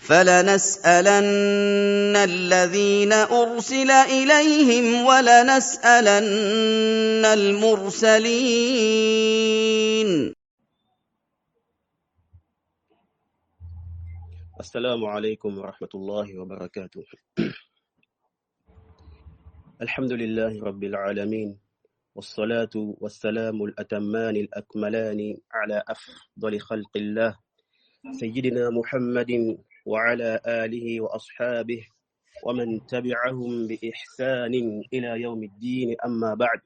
فَلَنَسْأَلَنَّ الَّذِينَ أُرْسِلَ إِلَيْهِمْ وَلَنَسْأَلَنَّ الْمُرْسَلِينَ. السلام عليكم ورحمة الله وبركاته. الحمد لله رب العالمين، والصلاة والسلام الأتمان الأكملان على أفضل خلق الله سيدنا محمد وعلى آله وأصحابه ومن تبعهم بإحسان إلى يوم الدين، أما بعد.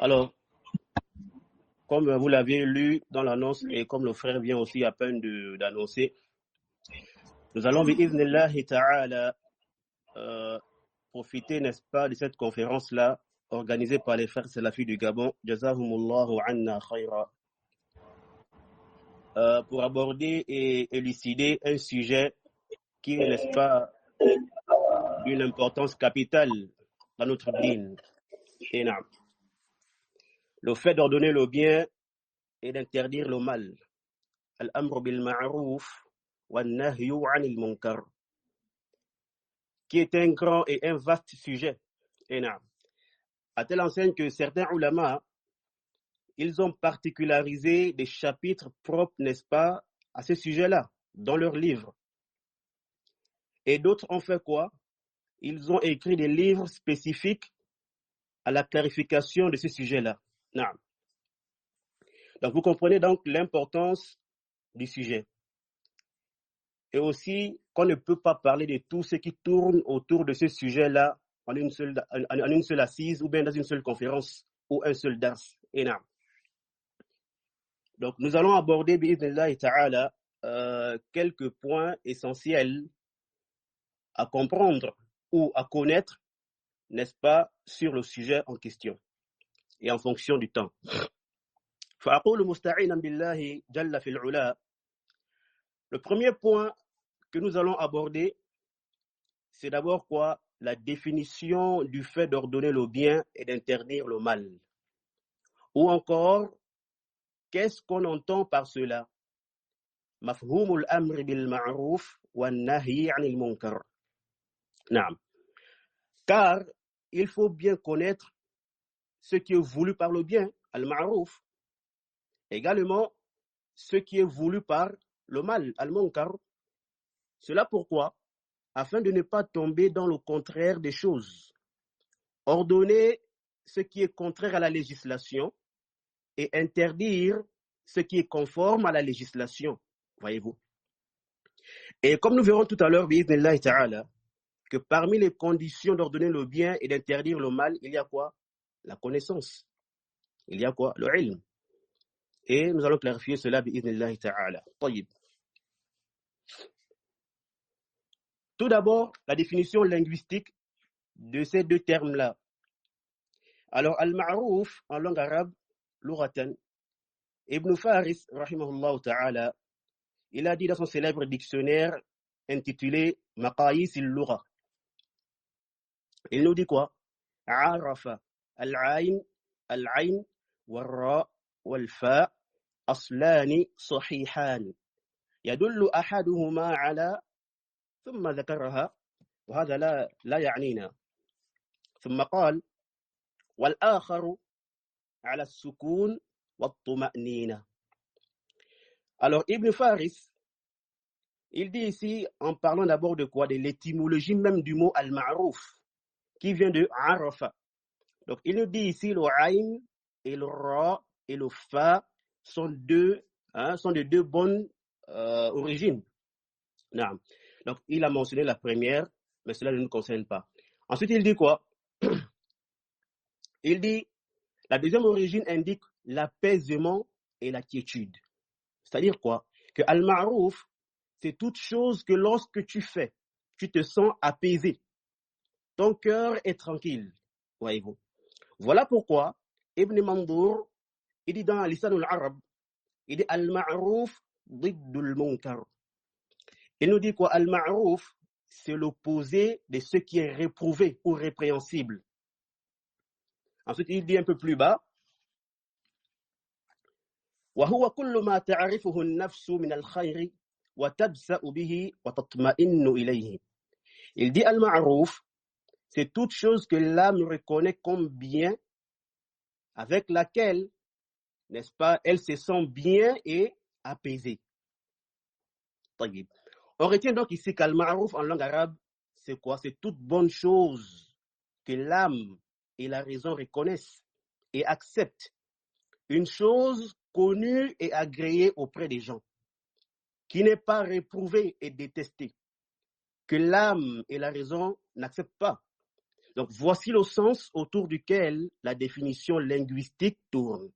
Alors, comme vous l'avez lu dans l'annonce et comme le frère vient aussi à peine d'annoncer, nous allons bi'idhnillahi ta'ala profiter, n'est-ce pas, de cette conférence-là organisée par les frères salafis du Gabon, Jazahumullahu anna khayra, pour aborder et élucider un sujet qui est, n'est-ce pas, d'une importance capitale dans notre dîn. Et non, le fait d'ordonner le bien et d'interdire le mal. Al-amru bil ma'ruf wa nahyu 'anil munkar, qui est un grand et un vaste sujet. Et non, à telle enseigne que certains ulama, ils ont particularisé des chapitres propres, n'est-ce pas, à ce sujet-là, dans leurs livres. Et d'autres ont fait quoi? Ils ont écrit des livres spécifiques à la clarification de ce sujet-là. Non. Donc vous comprenez donc l'importance du sujet. Et aussi qu'on ne peut pas parler de tout ce qui tourne autour de ce sujet-là en une seule assise ou bien dans une seule conférence ou un seul dars. Et non. Donc nous allons aborder bi'idhnillahi ta'ala quelques points essentiels à comprendre ou à connaître, n'est-ce pas, sur le sujet en question et en fonction du temps. فأقول مستعينا بالله جل في العلا. Le premier point que nous allons aborder, c'est d'abord quoi? La définition du fait d'ordonner le bien et d'interdire le mal. Ou encore, qu'est-ce qu'on entend par cela? مفهوم الأمر بالمعروف والنهي عن المنكر. نعم. Car il faut bien connaître ce qui est voulu par le bien, al-ma'ruf, également ce qui est voulu par le mal, al-munkar. Cela pourquoi? Afin de ne pas tomber dans le contraire des choses. Ordonner ce qui est contraire à la législation et interdire ce qui est conforme à la législation, voyez-vous. Et comme nous verrons tout à l'heure, bi'idhnillahi ta'ala, que parmi les conditions d'ordonner le bien et d'interdire le mal, il y a quoi? La connaissance. Il y a quoi? Le ilm. Et nous allons clarifier cela bi'idhnillahi ta'ala. طيب. Tout d'abord, la définition linguistique de ces deux termes-là. Alors, al-ma'ruf en langue arabe, lughatan, Ibn Faris, rahimahullah ta'ala, il a dit dans son célèbre dictionnaire intitulé Maqayis al-Lugha. Il nous dit quoi? Arafa al-ayn wal-ra wal-fa aslani sahihan يدل أحدهما على ثم ذكرها وهذا لا يعنينا ثم قال والآخر على السكون والطمأنينة. Alors Ibn Faris, il dit ici, en parlant d'abord de quoi? De l'étymologie même du mot al-ma'ruf, qui vient de arafa. Donc il nous dit ici le ayn et le ra et le fa sont de deux bonnes origines. Non. Donc il a mentionné la première, mais cela ne nous concerne pas. Ensuite il dit quoi? Il dit la deuxième origine indique l'apaisement et la quiétude. C'est-à-dire quoi? Que al-ma'ruf, c'est toute chose que lorsque tu fais, tu te sens apaisé. Ton cœur est tranquille, voyez-vous. Voilà pourquoi Ibn Mandour, il dit dans Lisan al-Arab, il dit al-ma'ruf diddul munkar. Il nous dit quoi? Al-ma'ruf, c'est l'opposé de ce qui est réprouvé ou répréhensible. Ensuite, il dit un peu plus bas, وهو كل ما تعرفه النفس من الخير وتبسأ به وتطمئن إليه. Il dit al-ma'rouf, c'est toute chose que l'âme reconnaît comme bien, avec laquelle, n'est-ce pas, elle se sent bien et apaisée. On retient donc ici qu'al-ma'rouf en langue arabe, c'est quoi? C'est toute bonne chose que l'âme et la raison reconnaissent et acceptent. Une chose connue et agréée auprès des gens, qui n'est pas réprouvée et détestée, que l'âme et la raison n'acceptent pas. Donc voici le sens autour duquel la définition linguistique tourne.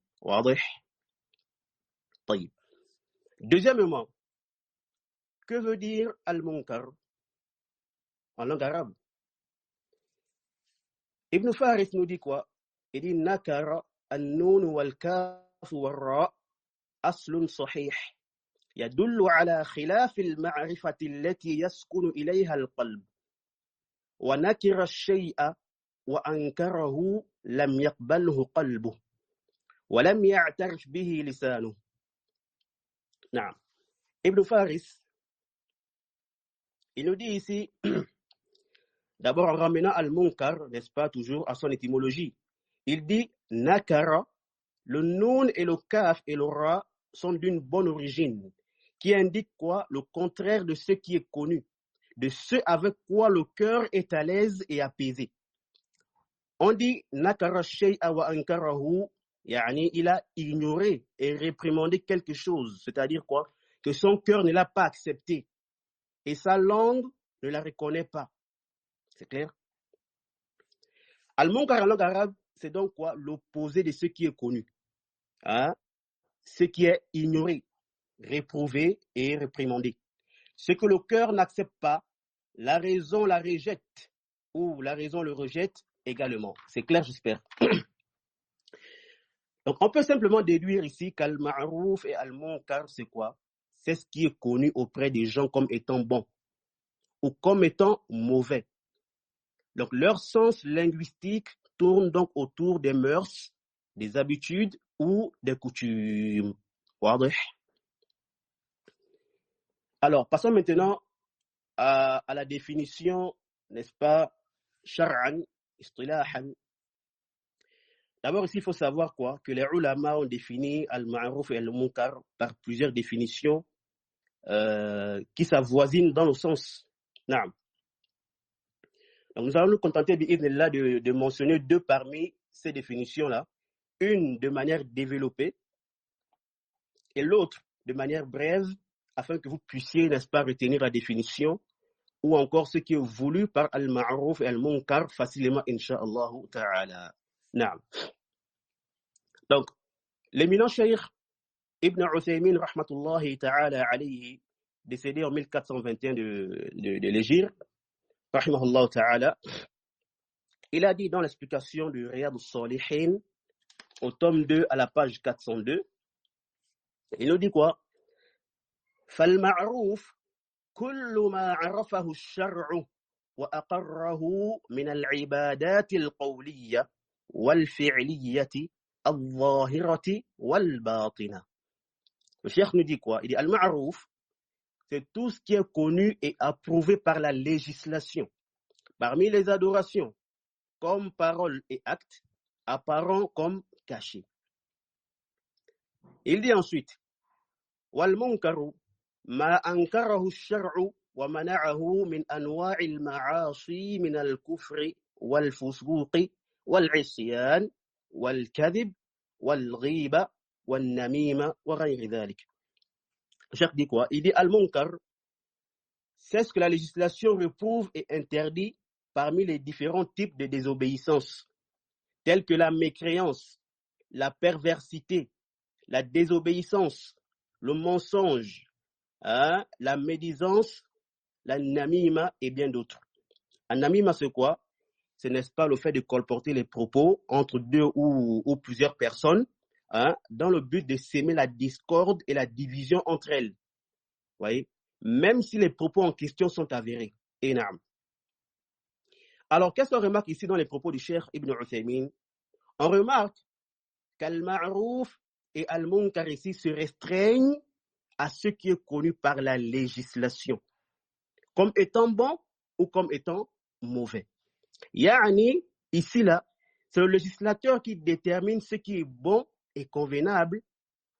Deuxièmement, que veut dire al-munkar en langue arabe? Ibn Faris nous dit quoi? Il dit nakara an-nun wal-kaf wal-ra aslun sahih يدل على خلاف المعرفة التي يسكن إليها القلب ونكر الشيء وأنكره لم يقبله قلبه ولم يعترف به لسانه. نعم. Ibn Faris, il nous dit ici, d'abord en ramenant al-munkar, n'est-ce pas, toujours à son étymologie, il dit nakara, le noun et le kaf et le ra sont d'une bonne origine, qui indique quoi? Le contraire de ce qui est connu, de ce avec quoi le cœur est à l'aise et apaisé. On dit nakara shay'a wa ankarahu, yani il a ignoré et réprimandé quelque chose, c'est-à-dire quoi? Que son cœur ne l'a pas accepté et sa langue ne la reconnaît pas. C'est clair? Al-munkar en langue arabe, c'est donc quoi? L'opposé de ce qui est connu, hein? Ce qui est ignoré, réprouvé et réprimandé. Ce que le cœur n'accepte pas, la raison la rejette ou la raison le rejette également. C'est clair, j'espère. Donc, on peut simplement déduire ici qu'al-ma'rouf et al-munkar, c'est quoi? C'est ce qui est connu auprès des gens comme étant bon ou comme étant mauvais. Donc, leur sens linguistique tourne donc autour des mœurs, des habitudes ou des coutumes. Alors, passons maintenant à la définition, n'est-ce pas, shar'an, istilahan. D'abord, ici, il faut savoir quoi? Que les ulama ont défini al-ma'ruf et al-munkar par plusieurs définitions qui s'avoisinent dans le sens. Naam. Donc, nous allons nous contenter de mentionner deux parmi ces définitions-là. Une de manière développée et l'autre de manière brève, afin que vous puissiez, n'est-ce pas, retenir la définition ou encore ce qui est voulu par al-ma'ruf et al-munkar facilement, incha'Allah ta'ala. Naam. Donc, l'éminent cheikh Ibn Uthaymin, rahmatullahi ta'ala alayhi, décédé en 1421 de l'Hégire, rahimahullah ta'ala, il a dit dans l'explication du Riyad al-Salihin, au tome 2, à la page 402, il nous dit quoi? فالمعروف كل ما عرفه الشرع وأقره من العبادات القولية والفعلية الظاهرة والباطنة. Le cheikh nous dit quoi? Il dit al-ma'rouf, c'est tout ce qui est connu et approuvé par la législation, parmi les adorations, comme paroles et actes, apparents comme cachés. Il dit ensuite, wal-munkaru ma ankarahu ash-shar'u wa mana'ahu min anwa'il ma'asi min al-kufri wal-fusuqi wal-'isyan wal-kadhib wal-ghiba wal-namima wa ghayri dhalik. Le cheikh dit quoi? Il dit al-munkar, c'est ce que la législation réprouve et interdit parmi les différents types de désobéissance, tels que la mécréance, la perversité, la désobéissance, le mensonge, la médisance, la namima et bien d'autres. Un namima, c'est quoi? Ce n'est pas le fait de colporter les propos entre deux ou plusieurs personnes, dans le but de s'aimer la discorde et la division entre elles. Vous voyez? Même si les propos en question sont avérés. Énorme. Alors, qu'est-ce qu'on remarque ici dans les propos du cheikh Ibn Uthaymin? On remarque qu'Al-Ma'rouf et Al-Munkar ici se restreignent à ce qui est connu par la législation, comme étant bon ou comme étant mauvais. Yani, ici là, c'est le législateur qui détermine ce qui est bon et convenable,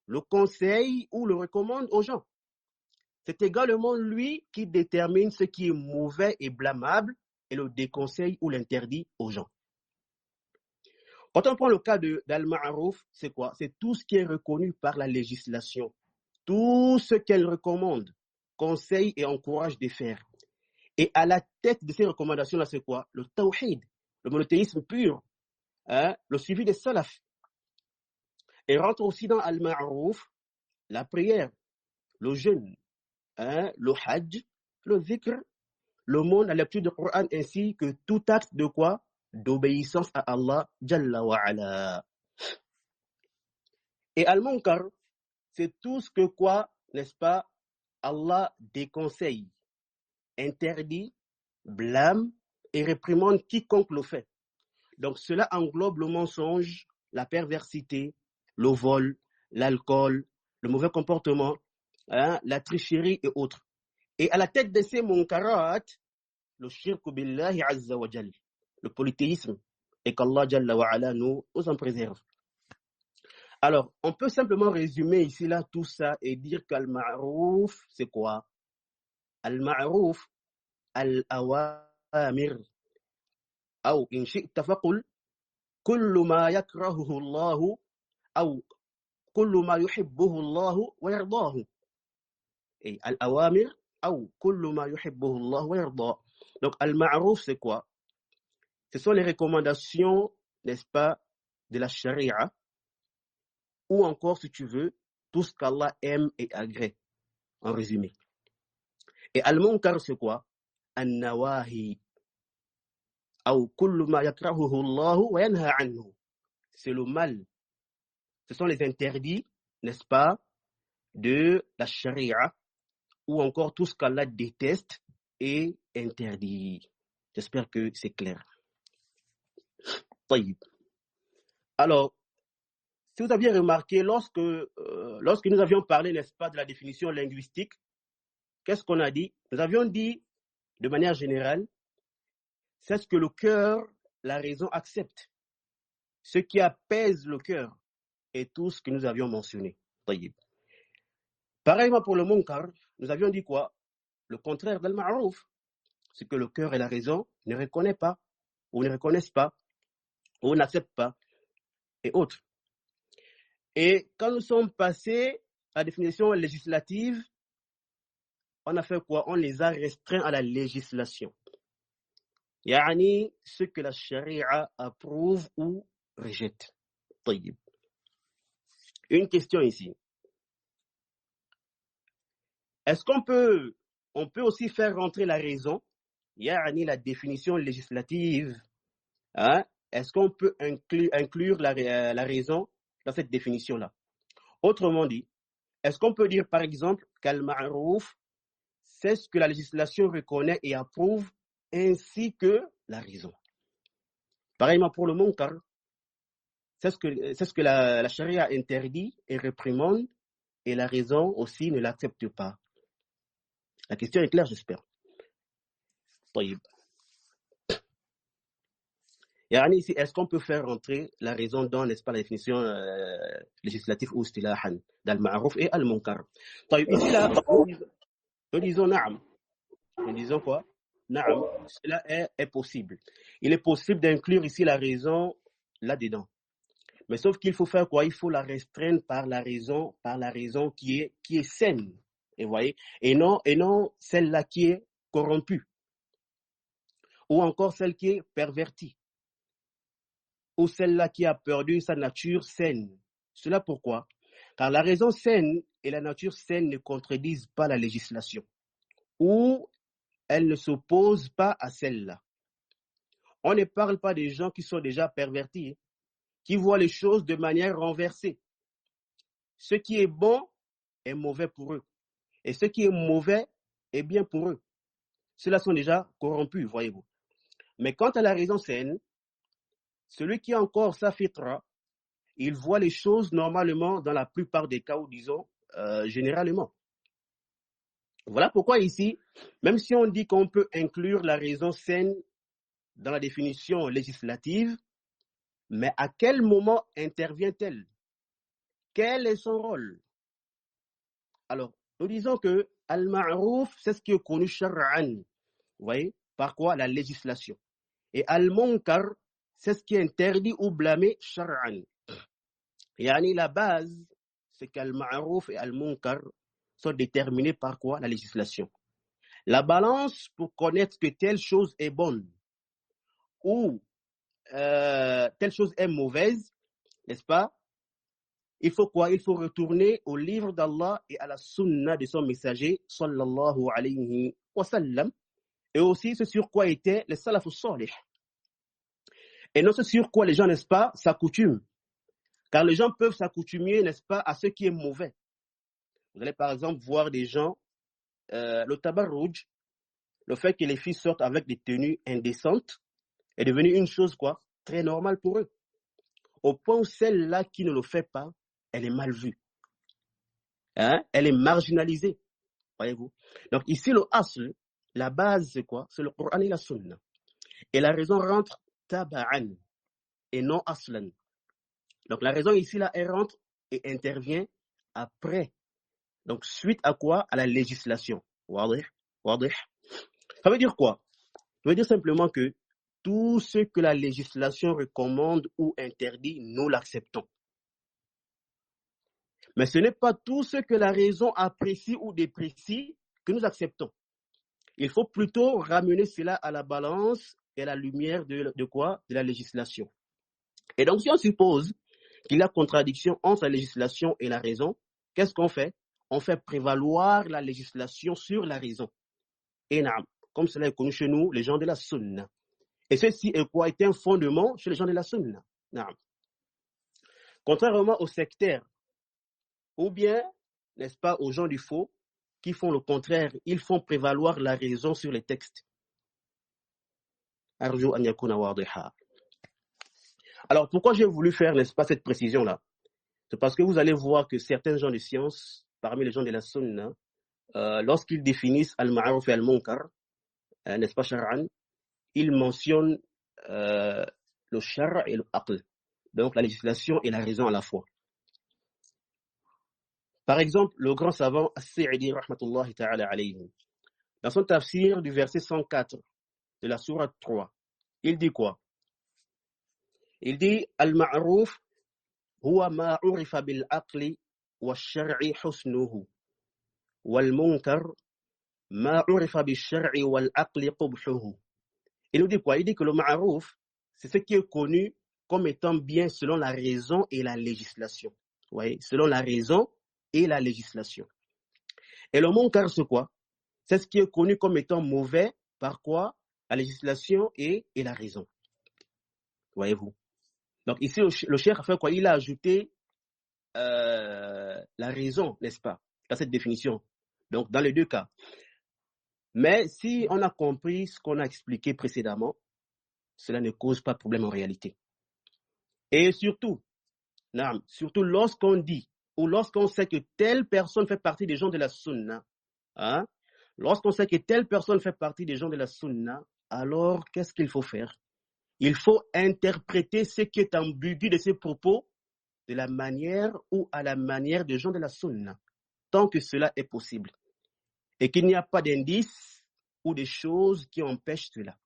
le conseille ou le recommande aux gens. C'est également lui qui détermine ce qui est mauvais et blâmable et le déconseille ou l'interdit aux gens. Quand on prend le cas d'Al-Ma'rouf, c'est quoi? C'est tout ce qui est reconnu par la législation, tout ce qu'elle recommande, conseille et encourage de faire. Et à la tête de ces recommandations-là, c'est quoi? Le tawhid, le monothéisme pur, le suivi des salafs. Et rentre aussi dans Al-Ma'rouf, la prière, le jeûne, le hajj, le dhikr, le monde, la lecture du Coran, ainsi que tout acte de quoi? D'obéissance à Allah, Jalla wa ala. Et Al-Munkar, c'est tout ce que quoi, n'est-ce pas, Allah déconseille, interdit, blâme et réprimande quiconque le fait. Donc cela englobe le mensonge, la perversité, le vol, l'alcool, le mauvais comportement, la tricherie et autres. Et à la tête de ces munkarat, le shirk billahi azza wa jal, le polythéisme, et qu'Allah Jalla wa ala nous en préserve. Alors, on peut simplement résumer ici là tout ça et dire qu'al-ma'rouf, c'est quoi? Al-ma'rouf, al-awamir, ou in shi'ta faqul, kullu ma yakrahuhu Allahu, ou kullu ma yuhibbuhu Allahu wa yardahu. Et al-awamir, ou kullu ma yuhibbuhu Allahu wa yardahu. Donc, al-ma'rouf, c'est quoi? Ce sont les recommandations, n'est-ce pas, de la charia, ou encore, si tu veux, tout ce qu'Allah aime et agrée, en résumé. Et al-munkar, c'est quoi? An-nawahi, ou kullu ma yakrahuhu Allahu wa yanha anhu. C'est le mal. Ce sont les interdits, n'est-ce pas, de la charia, ou encore tout ce qu'Allah déteste et interdit. J'espère que c'est clair. طيب. Alors, si vous aviez remarqué, lorsque nous avions parlé, n'est-ce pas, de la définition linguistique, qu'est-ce qu'on a dit? Nous avions dit, de manière générale, c'est ce que le cœur, la raison accepte. Ce qui apaise le cœur et tout ce que nous avions mentionné. Pareillement pour le munkar, nous avions dit quoi? Le contraire d'al-ma'rouf, ce que le cœur et la raison ne reconnaissent pas, ou ne reconnaissent pas, ou n'acceptent pas, et autres. Et quand nous sommes passés à la définition législative, on a fait quoi? On les a restreints à la législation. Yani, ce que la charia approuve ou rejette. Une question ici. Est-ce qu'on peut aussi faire rentrer la raison, yani la définition législative, est-ce qu'on peut inclure la raison dans cette définition-là? Autrement dit, est-ce qu'on peut dire par exemple qu'al-ma'rouf, c'est ce que la législation reconnaît et approuve, ainsi que la raison? Pareillement pour le munkar, c'est ce que la charia interdit et réprimande, et la raison aussi ne l'accepte pas. La question est claire, j'espère. طيب. يعني ici, est-ce qu'on peut faire rentrer la raison dans, n'est-ce pas, la définition législative ou istilahan d'al-ma'rouf et al-munkar? طيب, ici là, nous disons na'am. Nous disons quoi? Na'am. Cela est possible. Il est possible d'inclure ici la raison là-dedans. Mais sauf qu'il faut faire quoi? Il faut la restreindre par la raison qui est saine. Et voyez? Et non celle-là qui est corrompue. Ou encore celle qui est pervertie. Ou celle-là qui a perdu sa nature saine. Cela pourquoi? Car la raison saine et la nature saine ne contredisent pas la législation. Ou elles ne s'opposent pas à celle-là. On ne parle pas des gens qui sont déjà pervertis, qui voient les choses de manière renversée. Ce qui est bon est mauvais pour eux. Et ce qui est mauvais est bien pour eux. Ceux-là sont déjà corrompus, voyez-vous. Mais quant à la raison saine, celui qui a encore sa fitra, il voit les choses normalement dans la plupart des cas, ou disons généralement. Voilà pourquoi ici, même si on dit qu'on peut inclure la raison saine dans la définition législative, mais à quel moment intervient-elle? Quel est son rôle? Alors, nous disons que al-ma'rouf, c'est ce qui est connu shar'an. Vous voyez? Par quoi? La législation. Et al-munkar, c'est ce qui est interdit ou blâmé shar'an. Yani la base, c'est qu'al-ma'rouf et al-munkar sont déterminés par quoi? La législation. La balance pour connaître que telle chose est bonne ou telle chose est mauvaise, n'est-ce pas? Il faut quoi? Il faut retourner au livre d'Allah et à la sunna de son messager, sallallahu alayhi wa sallam, et aussi ce sur quoi étaient les salafus salih. Et non ce sur quoi les gens, n'est-ce pas, s'accoutument. Car les gens peuvent s'accoutumer, n'est-ce pas, à ce qui est mauvais. Vous allez par exemple voir des gens, le tabarruj, le fait que les filles sortent avec des tenues indécentes, est devenu une chose quoi, très normale pour eux. Au point où celle-là qui ne le fait pas, elle est mal vue. Hein? Elle est marginalisée. Voyez-vous? Donc ici, le asl, la base, c'est quoi? C'est le Coran et la Sunna. Et la raison rentre taba'an et non aslan. Donc la raison ici, là, elle rentre et intervient après. Donc suite à quoi? À la législation. Wadih? Wadih? Ça veut dire quoi? Ça veut dire simplement que tout ce que la législation recommande ou interdit, nous l'acceptons. Mais ce n'est pas tout ce que la raison apprécie ou déprécie que nous acceptons. Il faut plutôt ramener cela à la balance et à la lumière de quoi? De la législation. Et donc, si on suppose qu'il y a contradiction entre la législation et la raison, qu'est-ce qu'on fait? On fait prévaloir la législation sur la raison. Et comme cela est connu chez nous, les gens de la sunna. Et ceci est quoi? Est un fondement chez les gens de la sunna. Contrairement aux sectaires, ou bien, n'est-ce pas, aux gens du faux, qui font le contraire, ils font prévaloir la raison sur les textes. Alors, pourquoi j'ai voulu faire, n'est-ce pas, cette précision-là? C'est parce que vous allez voir que certains gens de science, parmi les gens de la sunna, lorsqu'ils définissent al-ma'ruf et al-munkar, n'est-ce pas, shar'an, ils mentionnent le shar' et le aql, donc la législation et la raison à la fois. Par exemple, le grand savant As-Sa'idi, rahmatullahi ta'ala alayhi, dans son tafsir du verset 104 de la sourate 3, il dit quoi? Il dit al-ma'ruf huwa ma 'urifa bil aqli wash-shar'i husnuhu wal munkar ma 'urifa bil shar'i wal aqli qubhuhu. Il nous dit quoi? Il dit que le ma'ruf, c'est ce qui est connu comme étant bien selon la raison et la législation. Vous voyez, selon la raison et la législation. Et le munkar, c'est quoi? C'est ce qui est connu comme étant mauvais par quoi? La législation et la raison. Voyez-vous? Donc ici, le cheikh a fait quoi? Il a ajouté la raison, n'est-ce pas, dans cette définition. Donc dans les deux cas. Mais si on a compris ce qu'on a expliqué précédemment, cela ne cause pas de problème en réalité. Et surtout lorsqu'on dit ou lorsqu'on sait que telle personne fait partie des gens de la sunna, hein, lorsqu'on sait que telle personne fait partie des gens de la sunna, alors qu'est-ce qu'il faut faire? Il faut interpréter ce qui est ambigu de ces propos de la manière ou à la manière des gens de la sunna, tant que cela est possible. Et qu'il n'y a pas d'indices ou des choses qui empêchent cela.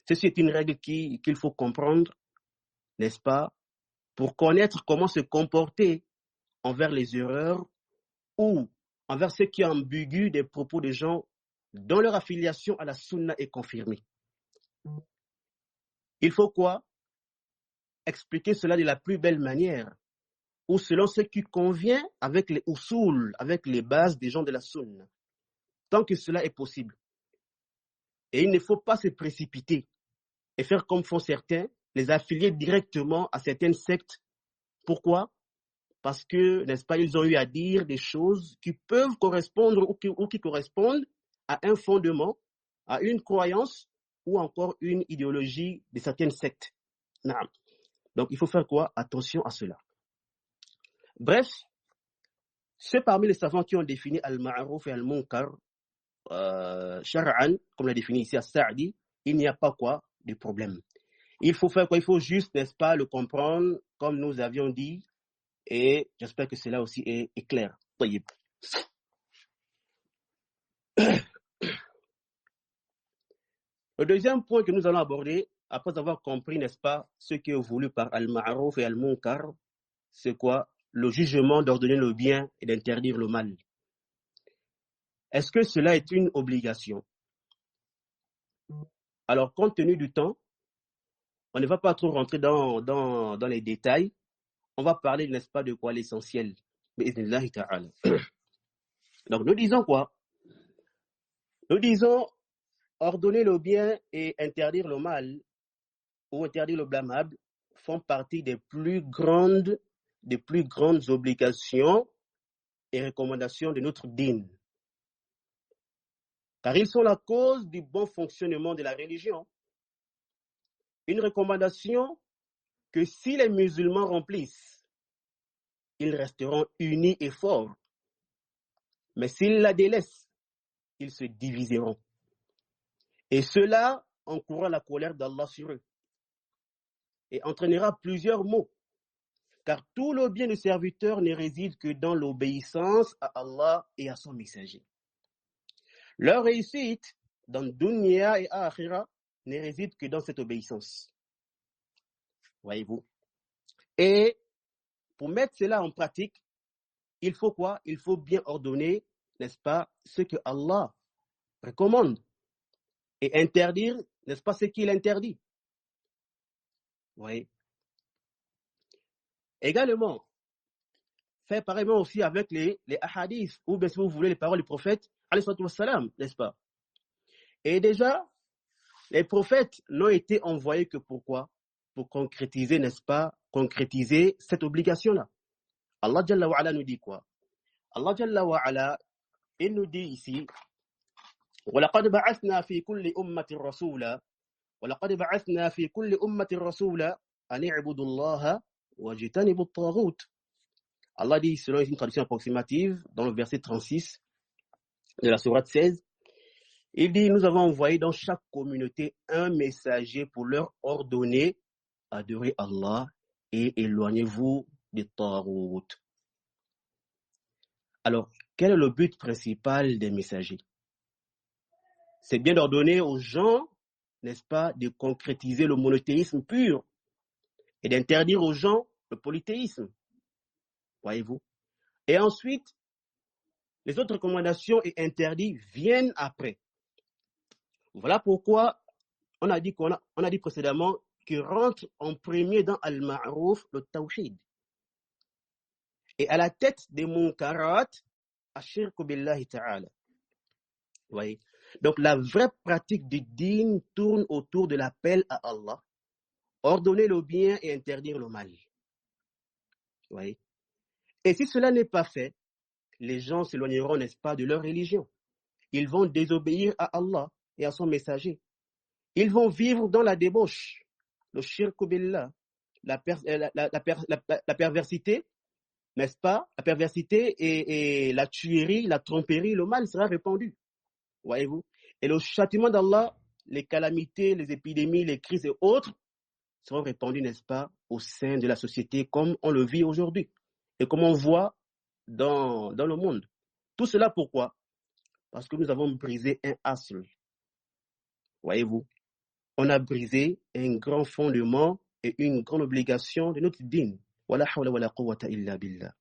Ceci est une règle qu'il faut comprendre, n'est-ce pas, pour connaître comment se comporter envers les erreurs ou envers ce qui est ambigu des propos des gens dont leur affiliation à la sunna est confirmée. Il faut quoi? Expliquer cela de la plus belle manière, ou selon ce qui convient avec les usul, avec les bases des gens de la sunna, tant que cela est possible. Et il ne faut pas se précipiter et faire comme font certains, les affilier directement à certaines sectes. Pourquoi? Parce que, n'est-ce pas, ils ont eu à dire des choses qui peuvent correspondre ou qui correspondent à un fondement, à une croyance ou encore une idéologie de certaines sectes. Naam. Donc, il faut faire quoi? Attention à cela. Bref, ceux parmi les savants qui ont défini al-ma'ruf et al-munkar, shar'an, comme l'a défini ici à Sa'di, il n'y a pas quoi de problème. Il faut faire quoi? Il faut juste, n'est-ce pas, le comprendre comme nous avions dit, et j'espère que cela aussi est clair. Tayyib. Le deuxième point que nous allons aborder, après avoir compris, n'est-ce pas, ce qui est voulu par al-ma'ruf et al-munkar, c'est quoi? Le jugement d'ordonner le bien et d'interdire le mal. Est-ce que cela est une obligation? Alors, compte tenu du temps, on ne va pas trop rentrer dans les détails. On va parler, n'est-ce pas, de quoi l'essentiel. Bi'idhnillahi ta'ala. Donc, nous disons quoi? Nous disons ordonner le bien et interdire le mal ou interdire le blâmable font partie des plus grandes obligations et recommandations de notre dîn. Car ils sont la cause du bon fonctionnement de la religion. Une recommandation que si les musulmans remplissent, ils resteront unis et forts. Mais s'ils la délaissent, ils se diviseront. Et cela encourra la colère d'Allah sur eux et entraînera plusieurs maux. Car tout le bien du serviteur ne réside que dans l'obéissance à Allah et à son messager. Leur réussite dans dunya et akhira ne réside que dans cette obéissance. Voyez-vous? Et pour mettre cela en pratique, il faut quoi? Il faut bien ordonner, n'est-ce pas, ce que Allah recommande et interdire, n'est-ce pas, ce qu'il interdit. Vous voyez? Également, faire pareillement aussi avec les hadiths, ou bien si vous voulez les paroles du prophète, alayhi salatu wassalam, n'est-ce pas? Et déjà, les prophètes n'ont été envoyés que pourquoi? Pour concrétiser, n'est-ce pas, concrétiser cette obligation-là. Allah Jalla wa Ala nous dit quoi? Allah Jalla wa Ala, il nous dit ici, وَلَقَدْ بَعَثْنَا فِي كُلِّ أُمَّةٍ رَسُولًا وَلَقَدْ بَعَثْنَا فِي كُلِّ أُمَّةٍ رَسُولًا أَنِ اعْبُدُوا اللَّهَ وَاجْتَنِبُوا الطَّاغُوتَ. Allah dit, selon une traduction approximative, dans le verset 36 de la sourate 16, il dit, nous avons envoyé dans chaque communauté un messager pour leur ordonner, adorez Allah et éloignez-vous des taghut. Alors, quel est le but principal des messagers? C'est bien d'ordonner aux gens, n'est-ce pas, de concrétiser le monothéisme pur et d'interdire aux gens le polythéisme. Voyez-vous? Et ensuite, les autres recommandations et interdits viennent après. Voilà pourquoi on a dit précédemment que rentre en premier dans al-ma'ruf le tawhid. Et à la tête des munkarat, ashirku billahi ta'ala. Voyez? Donc la vraie pratique du dîn tourne autour de l'appel à Allah, ordonner le bien et interdire le mal. Voyez? Et si cela n'est pas fait, les gens s'éloigneront, n'est-ce pas, de leur religion. Ils vont désobéir à Allah et à son messager. Ils vont vivre dans la débauche, le shirku billah, la perversité, n'est-ce pas? La perversité et la tuerie, la tromperie, le mal sera répandu. Voyez-vous? Et le châtiment d'Allah, les calamités, les épidémies, les crises et autres seront répandus, n'est-ce pas, au sein de la société comme on le vit aujourd'hui et comme on voit dans le monde. Tout cela pourquoi? Parce que nous avons brisé un asl. Voyez-vous? On a brisé un grand fondement et une grande obligation de notre dîn. Wala hawla wala quwwata illa billah.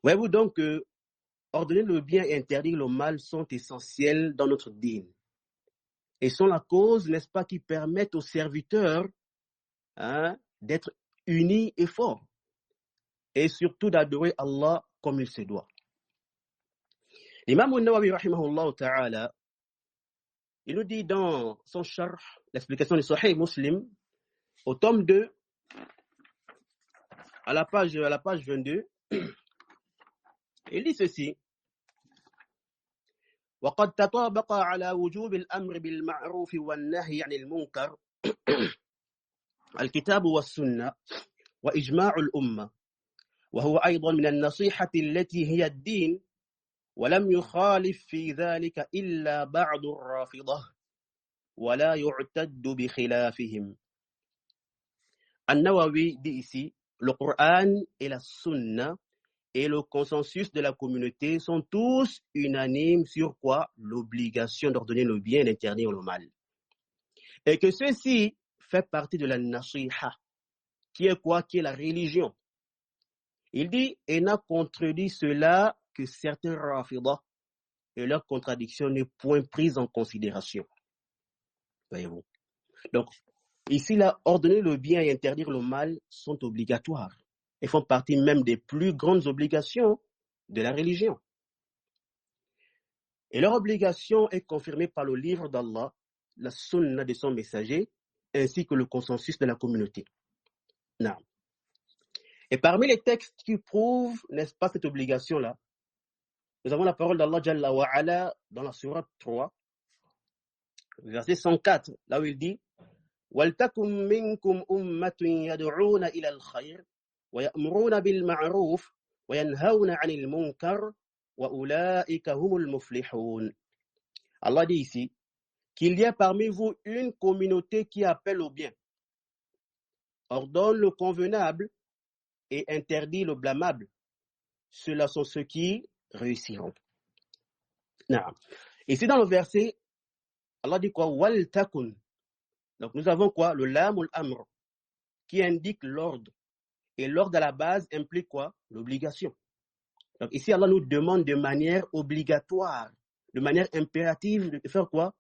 Voyez-vous donc que ordonner le bien et interdire le mal sont essentiels dans notre dîn. Et sont la cause, n'est-ce pas, qui permettent aux serviteurs d'être unis et forts. Et surtout d'adorer Allah comme il se doit. L'imam al-Nawawi, rahimahullah ta'ala, il nous dit dans son sharh, l'explication de Sahih Muslim, au tome 2, à la page 22, il dit ceci. وقد تطابق على وجوب الأمر بالمعروف والنهي عن المنكر الكتاب والسنة وإجماع الأمة، وهو أيضا من النصيحة التي هي الدين، ولم يخالف في ذلك إلا بعض الرافضة ولا يعتد بخلافهم. An-Nawawi dit ici, le Coran et la Sunna et le consensus de la communauté sont tous unanimes sur quoi? L'obligation d'ordonner le bien et d'interdire le mal. Et que ceci fait partie de la nasiha, qui est quoi? Qui est la religion. Il dit, et n'a contredit cela que certains rafidah, et leur contradiction n'est point prise en considération. Voyez-vous. Donc, ici, là, ordonner le bien et interdire le mal sont obligatoires et font partie même des plus grandes obligations de la religion. Et leur obligation est confirmée par le livre d'Allah, la sunna de son messager, ainsi que le consensus de la communauté. Non. Et parmi les textes qui prouvent, n'est-ce pas, cette obligation-là, nous avons la parole d'Allah Jalla wa Ala dans la sourate 3, verset 104, là où il dit وَلْتَكُمْ مِنْكُمْ أُمَّةٌ يَدْعُونَ إِلَى الْخَيْرِ وَيَأْمُرُونَ بِالْمَعْرُوفِ وَيَنْهَوْنَ عَنِ الْمُنْكَرِ وَأُولَٰئِكَ هُمُ الْمُفْلِحُونَ. Allah dit ici qu'il y a parmi vous une communauté qui appelle au bien, ordonne le convenable et interdit le blâmable. Ceux-là sont ceux qui réussiront. Non. Ici dans le verset, Allah dit quoi? Wal takun. Donc nous avons quoi? Le lam ou l'amr qui indique l'ordre. Et l'ordre à la base implique quoi? L'obligation. Donc ici Allah nous demande de manière obligatoire, de manière impérative de faire quoi?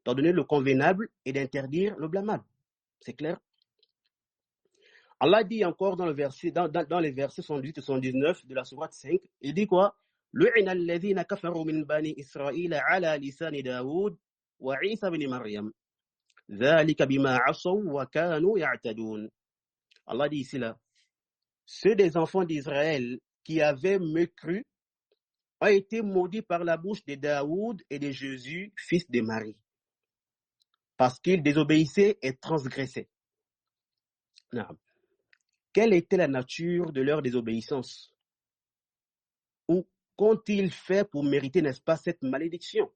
D'ordonner le convenable et d'interdire le blâmable. C'est clair? Allah dit encore dans, le verset, dans les versets 78 et 79 de la sourate 5, il dit quoi? لُعِنَ الَّذِينَ كَفَرُوا مِنْ بَنِي إِسْرَائِيلَ عَلَى لِسَانِ دَاوُودَ وَعِيسَى بْنِ مَرْيَمَ ذَلِكَ بِمَا عَصَوْا وَكَانُوا يَعْتَدُونَ. Allah dit ici là, ceux des enfants d'Israël qui avaient mécru ont été maudits par la bouche de Daoud et de Jésus, fils de Marie, parce qu'ils désobéissaient et transgressaient. Non. Quelle était la nature de leur désobéissance? Ou qu'ont-ils fait pour mériter, n'est-ce pas, cette malédiction?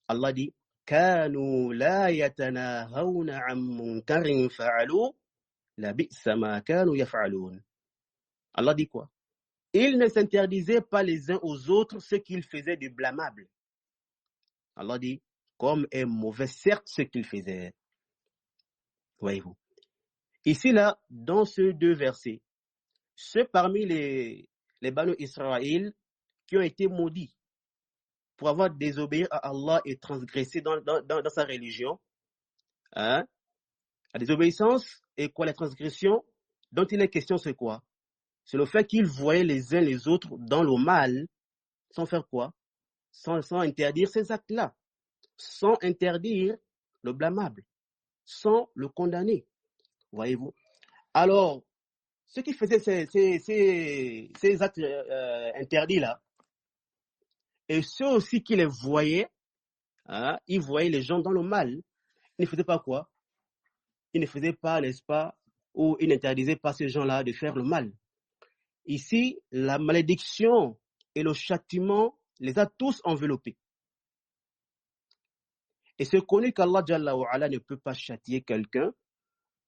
Allah dit, كانوا لا يتناهون عن منكر فعلوا لبئس ما كانوا يفعلون. Allah dit quoi? Ils ne s'interdisaient pas les uns aux autres ce qu'ils faisaient de blâmable. Allah dit, comme est mauvais certes ce qu'ils faisaient. Voyez-vous. Ici là, dans ces deux versets, ceux parmi les Banu Israël qui ont été maudits pour avoir désobéi à Allah et transgressé dans sa religion, la désobéissance et quoi, la transgression dont il est question, c'est quoi? C'est le fait qu'ils voyaient les uns les autres dans le mal, sans faire quoi? Sans interdire ces actes-là, sans interdire le blâmable, sans le condamner. Voyez-vous? Alors, ceux qui faisaient ces actes interdits-là, et ceux aussi qui les voyaient, ils voyaient les gens dans le mal. Ils ne faisaient pas quoi? Ils ne faisaient pas, n'est-ce pas, ou ils n'interdisaient pas ces gens-là de faire le mal. Ici, la malédiction et le châtiment les a tous enveloppés. Et c'est connu qu'Allah Jalla wa Ala ne peut pas châtier quelqu'un,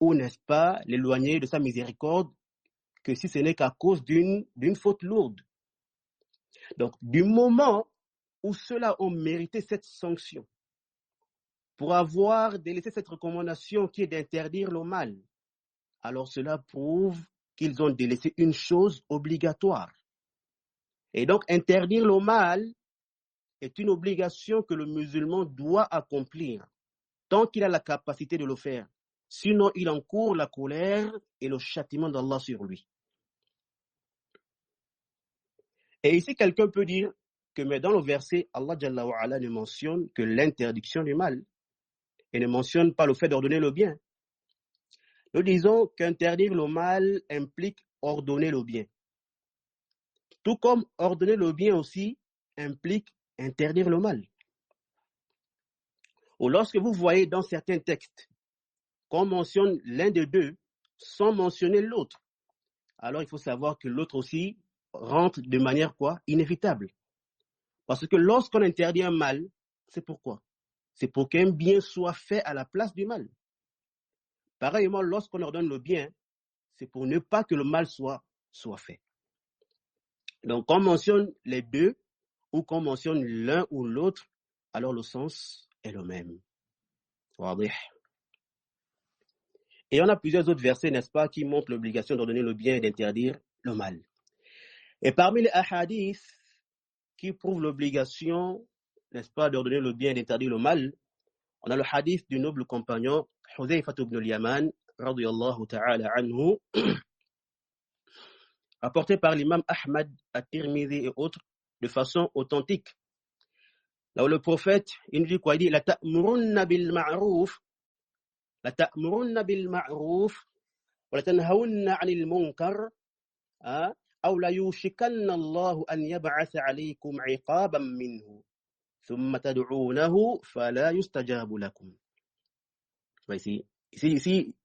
ou n'est-ce pas, l'éloigner de sa miséricorde, que si ce n'est qu'à cause d'une faute lourde. Donc, du moment où ceux-là ont mérité cette sanction, pour avoir délaissé cette recommandation qui est d'interdire le mal, alors cela prouve qu'ils ont délaissé une chose obligatoire. Et donc, interdire le mal est une obligation que le musulman doit accomplir, tant qu'il a la capacité de le faire. Sinon, il encourt la colère et le châtiment d'Allah sur lui. Et ici, quelqu'un peut dire que, mais dans le verset, Allah Jalla wa Ala ne mentionne que l'interdiction du mal et ne mentionne pas le fait d'ordonner le bien. Nous disons qu'interdire le mal implique ordonner le bien. Tout comme ordonner le bien aussi implique interdire le mal. Ou lorsque vous voyez dans certains textes qu'on mentionne l'un des deux sans mentionner l'autre, alors il faut savoir que l'autre aussi rentre de manière quoi? Inévitable. Parce que lorsqu'on interdit un mal, c'est pourquoi? C'est pour qu'un bien soit fait à la place du mal. Pareillement, lorsqu'on ordonne le bien, c'est pour ne pas que le mal soit fait. Donc, qu'on mentionne les deux ou qu'on mentionne l'un ou l'autre, alors le sens est le même. Et on a plusieurs autres versets, n'est-ce pas, qui montrent l'obligation d'ordonner le bien et d'interdire le mal. Et parmi les hadiths qui prouvent l'obligation, n'est-ce pas, d'ordonner le bien et d'interdire le mal, on a le hadith du noble compagnon Hudhayfah ibn al-Yaman, radiyallahu ta'ala anhu, apporté par l'imam Ahmad, at-Tirmidhi et autres, de façon authentique. Là où le prophète, il nous dit quoi? Il dit, la ta'murunna bil ma'ruf, wa la tanhawunna 'anil munkar, aw la yushikanna Allahu an yab'atha 'alaykum 'iqaban minhu, thumma tad'unahu fala yustajabu lakum. Ici,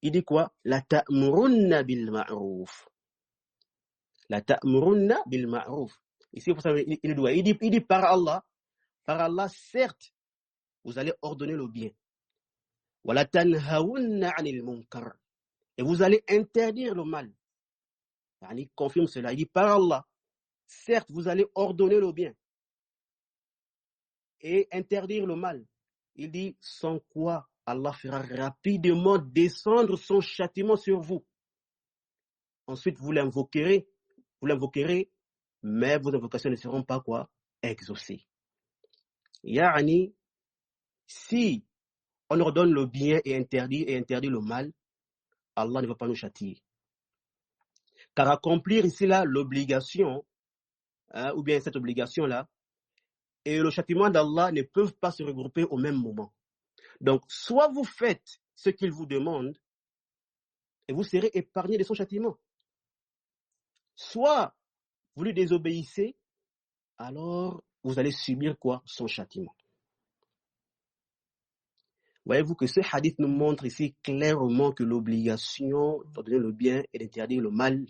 il dit quoi? La ta'murunna bil ma'ruf. La ta'murunna bil ma'ruf. Ici, il dit par Allah, certes, vous allez ordonner le bien. Wa la tanhawunna 'anil munkar. Et vous allez interdire le mal. Il confirme cela. Il dit par Allah, certes, vous allez ordonner le bien et interdire le mal. Il dit sans quoi Allah fera rapidement descendre son châtiment sur vous. Ensuite, vous l'invoquerez, mais vos invocations ne seront pas quoi? Exaucées. Yani, si on ordonne le bien et interdit le mal, Allah ne va pas nous châtier. Car accomplir ici là l'obligation, ou bien cette obligation-là, et le châtiment d'Allah ne peuvent pas se regrouper au même moment. Donc, soit vous faites ce qu'il vous demande, et vous serez épargné de son châtiment. Soit vous lui désobéissez, alors vous allez subir quoi? Son châtiment. Voyez-vous que ce hadith nous montre ici clairement que l'obligation d'ordonner le bien et d'interdire le mal,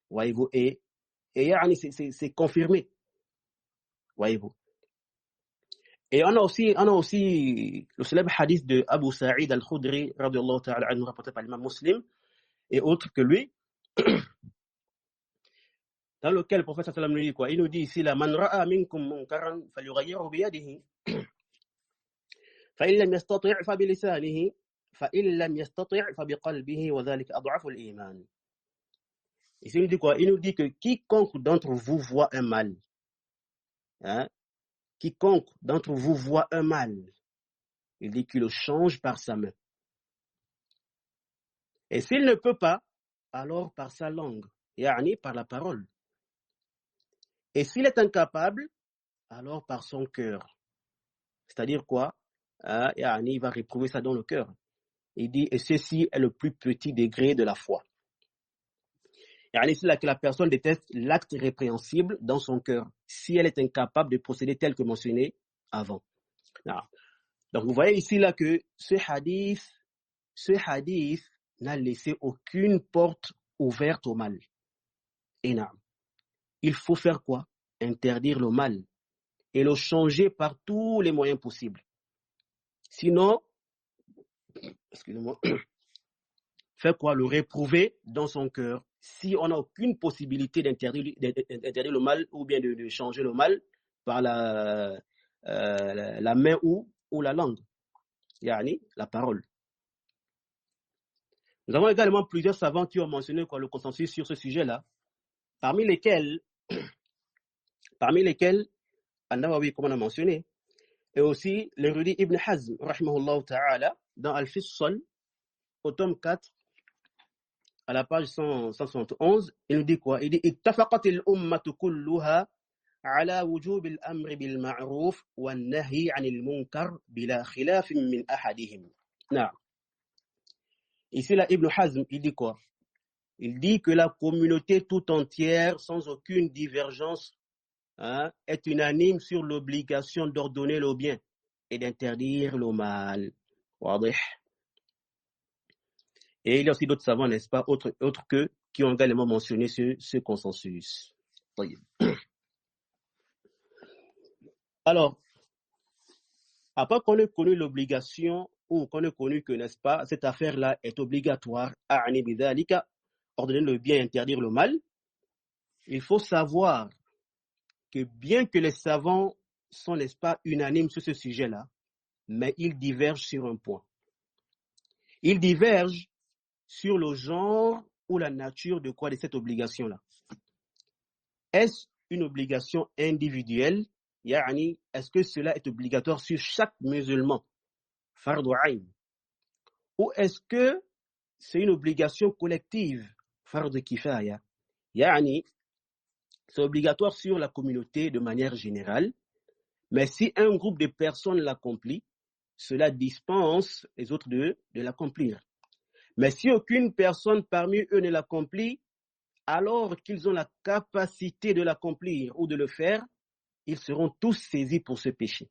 voyez-vous, et c'est confirmé. Voyez-vous. Et on a aussi le célèbre hadith de Abu Sa'id al-Khudri, radiyallahu ta'ala anhu, rapporté par l'imam Muslim, et autres que lui, dans lequel le prophète sallallahu alayhi wa sallam lui dit quoi? Il nous dit ici, la man ra'a minkum munkaran falyughayyirhu biyadihi, fa in lam yastati' fa bilisanihi, fa in lam yastati' fa biqalbihi, wa dhalika ad'afu al-iman. Ici, il nous dit quoi? Il nous dit que quiconque d'entre vous voit un mal, quiconque d'entre vous voit un mal, il dit qu'il le change par sa main. Et s'il ne peut pas, alors par sa langue, yani par la parole. Et s'il est incapable, alors par son cœur. C'est-à-dire quoi? Il va réprouver ça dans le cœur. Il dit, et ceci est le plus petit degré de la foi. C'est là que la personne déteste l'acte répréhensible dans son cœur, si elle est incapable de procéder tel que mentionné avant. Donc vous voyez ici là que ce hadith n'a laissé aucune porte ouverte au mal. Et non. Il faut faire quoi? Interdire le mal et le changer par tous les moyens possibles. Sinon, faire quoi? Le réprouver dans son cœur. Si on n'a aucune possibilité d'interdire le mal ou bien de changer le mal par la main ou la langue, yani la parole. Nous avons également plusieurs savants qui ont mentionné le consensus sur ce sujet-là, parmi lesquels An-Nawawi, comme on a mentionné, et aussi l'érudit Ibn Hazm, rahimahullah ta'ala, dans Al-Fissal, au tome 4, à la page 171, il nous dit quoi? Il dit ittafaqat al-ummatu kulluha ala wujub al-amr bil ma'ruf wa nahy 'anil munkar bila khilaf min ahadihim. Ici là, Ibn Hazm, il dit quoi? Il dit que la communauté tout entière, sans aucune divergence est unanime sur l'obligation d'ordonner le bien et d'interdire le mal. Et il y a aussi d'autres savants, n'est-ce pas, autres qu'eux, qui ont également mentionné ce consensus. Alors, après qu'on ait connu l'obligation ou qu'on ait connu que, n'est-ce pas, cette affaire-là est obligatoire, ordonner le bien et interdire le mal, il faut savoir que bien que les savants sont, n'est-ce pas, unanimes sur ce sujet-là, mais ils divergent sur un point. Ils divergent sur le genre ou la nature de quoi de cette obligation-là. Est-ce une obligation individuelle? Yani, est-ce que cela est obligatoire sur chaque musulman? Fardu ayn. Ou est-ce que c'est une obligation collective? Fardu kifaya. Yani, c'est obligatoire sur la communauté de manière générale, mais si un groupe de personnes l'accomplit, cela dispense les autres de l'accomplir. Mais si aucune personne parmi eux ne l'accomplit, alors qu'ils ont la capacité de l'accomplir ou de le faire, ils seront tous saisis pour ce péché.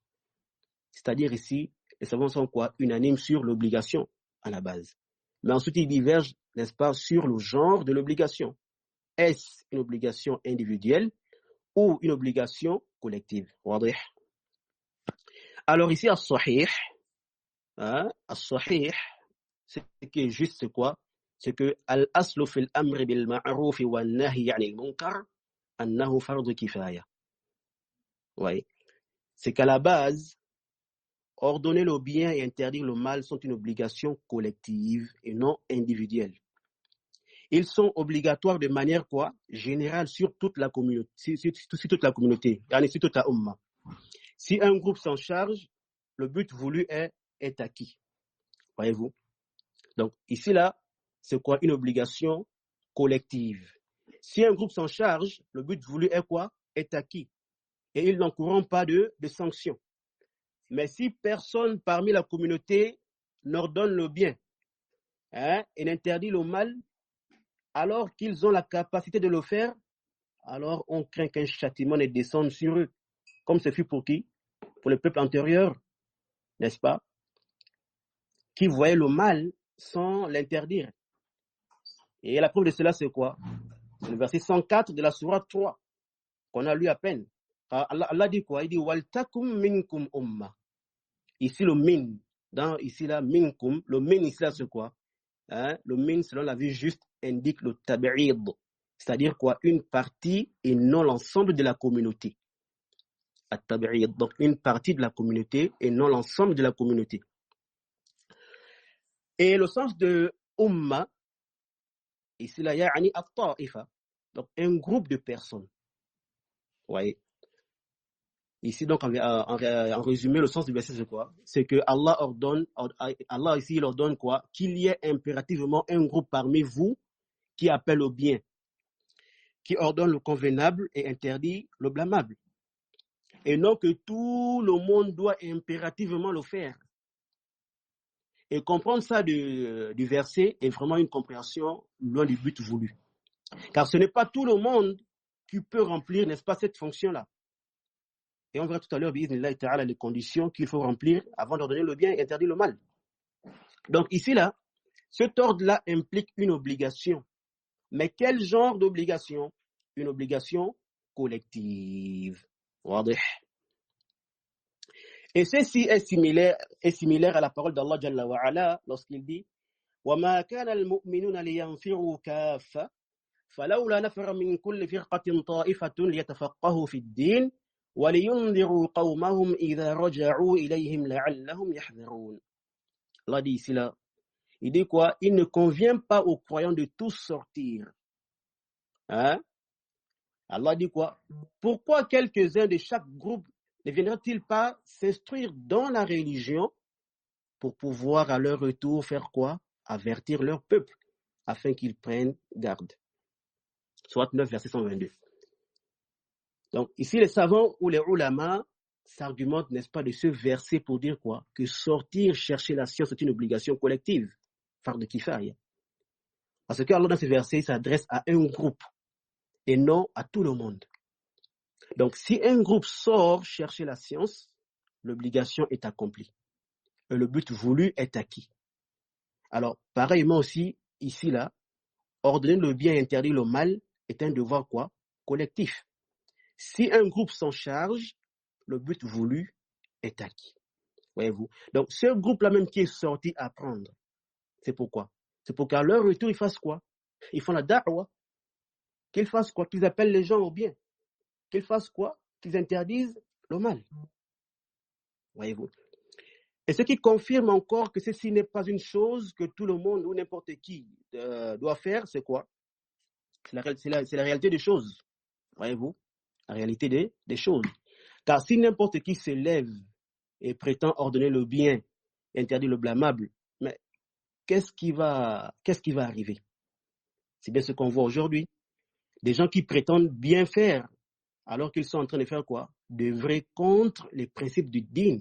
C'est-à-dire ici, les savants sont quoi? Unanimes sur l'obligation à la base. Mais ensuite, ils divergent, n'est-ce pas, sur le genre de l'obligation. Est-ce une obligation individuelle ou une obligation collective? Alors ici, as-sahih, ce qui est juste, c'est quoi? C'est que al-aslu fil amri bil ma'ruf wa nahi 'anil munkar annahu fardu kifaya. Oui. C'est qu'à la base, ordonner le bien et interdire le mal sont une obligation collective et non individuelle. Ils sont obligatoires de manière quoi? Générale sur toute la communauté, sur toute la communauté, sur toute la umma. Si un groupe s'en charge, le but voulu est acquis. Voyez-vous? Donc ici là, c'est quoi? Une obligation collective. Si un groupe s'en charge, le but voulu est quoi? Est acquis. Et ils n'encourront pas de sanctions. Mais si personne parmi la communauté n'ordonne le bien et n'interdit le mal, alors qu'ils ont la capacité de le faire, alors on craint qu'un châtiment ne descende sur eux. Comme ce fut pour qui? Pour le peuple antérieur, n'est-ce pas? Qui voyait le mal sans l'interdire. Et la preuve de cela, c'est quoi? C'est le verset 104 de la sourate 3, qu'on a lu à peine. Allah dit quoi? Il dit Waltakum minkum umma. Ici, le min, ici là, minkum, le min ici là, c'est quoi? Le min, selon la vue juste, indique le tabi'id, c'est-à-dire quoi? Une partie et non l'ensemble de la communauté. At-tabi'id, donc une partie de la communauté et non l'ensemble de la communauté. Et le sens de umma, ici là, ya'ani at-ta'ifa, donc un groupe de personnes. Vous voyez? Ici, donc, en résumé, le sens du verset, c'est quoi? C'est que Allah ici, il ordonne quoi? Qu'il y ait impérativement un groupe parmi vous qui appelle au bien, qui ordonne le convenable et interdit le blâmable. Et non que tout le monde doit impérativement le faire. Et comprendre ça du verset est vraiment une compréhension loin du but voulu. Car ce n'est pas tout le monde qui peut remplir, n'est-ce pas, cette fonction-là. Et on verra tout à l'heure, bi'idhnillahi ta'ala, les conditions qu'il faut remplir avant d'ordonner le bien et interdire le mal. Donc ici, là, cet ordre-là implique une obligation. Mais quel genre d'obligation? Une obligation collective. Et ceci est similaire à la parole d'Allah Jalla wa Ala lorsqu'il dit وَمَا كَانَ الْمُؤْمِنُونَ لِيَنْفِرُوا كَافَّةً فَلَوْلَا نَفَرَ مِنْ كُلِّ فِرْقَةٍ طَائِفَةٌ لِيَتَفَقَّهُوا فِي الدِّينِ وَلِيُنْذِرُوا قَوْمَهُمْ إِذَا رَجَعُوا إِلَيْهِمْ لَعَلَّهُمْ يَحْذَرُونَ. Allah dit ici là, il dit quoi? Il ne convient pas aux croyants de tous sortir. Allah dit quoi? Pourquoi quelques-uns de chaque groupe ne viendraient-ils pas s'instruire dans la religion pour pouvoir à leur retour faire quoi? Avertir leur peuple afin qu'ils prennent garde. Sourate 9, verset 122. Donc ici les savants ou les ulama s'argumentent, n'est-ce pas, de ce verset pour dire quoi? Que sortir chercher la science est une obligation collective. Fardu kifaya. Parce que Allah dans ce verset s'adresse à un groupe et non à tout le monde. Donc, si un groupe sort chercher la science, l'obligation est accomplie. Et le but voulu est acquis. Alors, pareillement aussi, ici, là, ordonner le bien et interdire le mal est un devoir quoi? Collectif. Si un groupe s'en charge, le but voulu est acquis. Voyez-vous? Donc, ce groupe-là même qui est sorti apprendre, c'est pourquoi? C'est pour qu'à leur retour, ils fassent quoi? Ils font la da'wa. Qu'ils fassent quoi? Qu'ils appellent les gens au bien. Qu'ils fassent quoi? Qu'ils interdisent le mal. Voyez-vous? Et ce qui confirme encore que ceci n'est pas une chose que tout le monde ou n'importe qui doit faire, c'est quoi? C'est la réalité des choses. Voyez-vous? La réalité des choses. Car si n'importe qui s'élève et prétend ordonner le bien, interdire le blâmable, mais qu'est-ce qui va arriver? C'est bien ce qu'on voit aujourd'hui. Des gens qui prétendent bien faire, alors qu'ils sont en train de faire quoi? D'œuvrer contre les principes du din.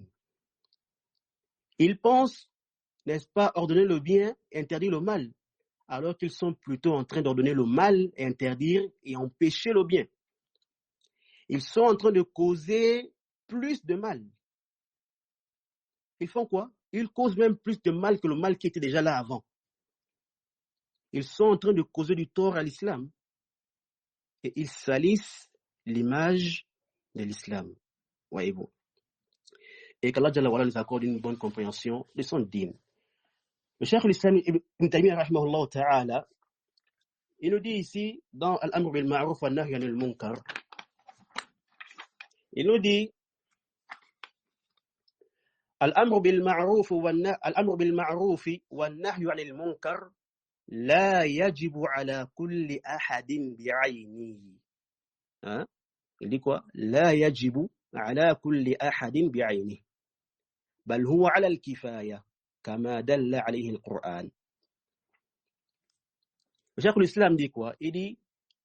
Ils pensent, n'est-ce pas, ordonner le bien, interdire le mal, alors qu'ils sont plutôt en train d'ordonner le mal, interdire et empêcher le bien. Ils sont en train de causer plus de mal. Ils font quoi? Ils causent même plus de mal que le mal qui était déjà là avant. Ils sont en train de causer du tort à l'islam. Et ils salissent l'image de l'islam. Voyez-vous. Et qu'Allah nous accorde une bonne compréhension de son dîn. Le Cheikh l'Islam Ibn Taymiyyah rahimahullah ta'ala, il nous dit ici dans Al-Amr bil Ma'ruf wa Nahy anil Munkar, il nous dit Al-Amr bil Ma'ruf wa Nahy anil Munkar la yajibu ala kulli ahadin bi'aynihi. Hein? Il dit quoi? La yajibu ala kulli ahadin bi'aynihi. Bal huwa ala al-kifaya kama dalla alayhi al-Qur'an. Le Cheikh l'Islam dit quoi? Il dit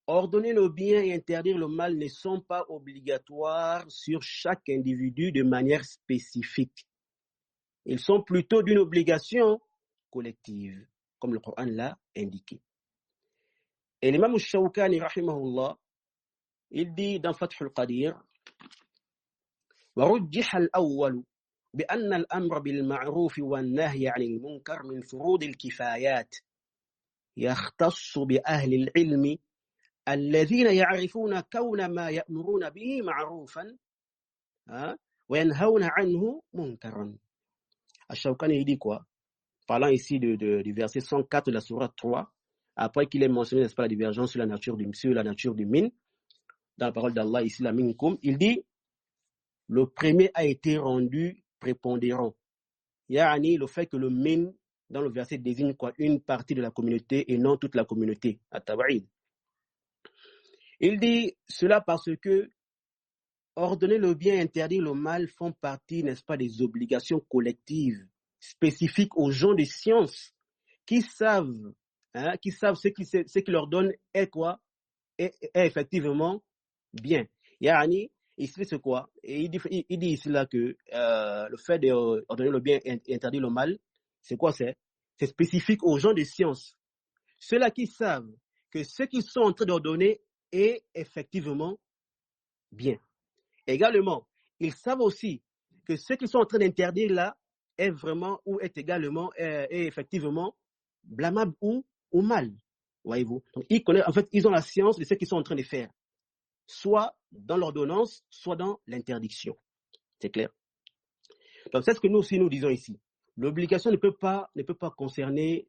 ordonner le bien et interdire le mal ne sont pas obligatoires sur chaque individu de manière spécifique. Ils sont plutôt d'une obligation collective, comme le Coran l'a indiqué. Et l'imam al-Shawkani, rahimahullah, il dit dans Fath al-Qadir, وَرُجِّحَ الْأَوَّلُ بأن الأمر بالمعروف والنهي عن المنكر من فروض الكفايات يختص بأهل العلم الذين يعرفون كون ما يأمرون به معروفا وينهون عنه منكرا. Ash-Shawkani dit quoi? Parlant ici du verset 104 de la sourate 3, après qu'il ait mentionné, n'est-ce pas, la divergence sur la nature du min, dans la parole d'Allah ici, la minkum, il dit le premier a été rendu prépondérant. Ya'ani, le fait que le min, dans le verset, désigne quoi? Une partie de la communauté et non toute la communauté, at-tab'id. Il dit cela parce que ordonner le bien, interdire le mal font partie, n'est-ce pas, des obligations collectives spécifiques aux gens de science qui savent ce qui leur donne est quoi? Est effectivement bien. Yani, ici c'est quoi? Et il dit ici là que le fait d'ordonner le bien et interdire le mal, c'est quoi? C'est spécifique aux gens de science. Ceux-là qui savent que ce qu'ils sont en train d'ordonner est effectivement bien. Également, ils savent aussi que ce qu'ils sont en train d'interdire là est vraiment ou est également est effectivement blâmable ou mal. Voyez-vous? Donc, ils connaissent, en fait, ils ont la science de ce qu'ils sont en train de faire, soit dans l'ordonnance, soit dans l'interdiction. C'est clair? Donc, c'est ce que nous aussi nous disons ici. L'obligation ne peut pas concerner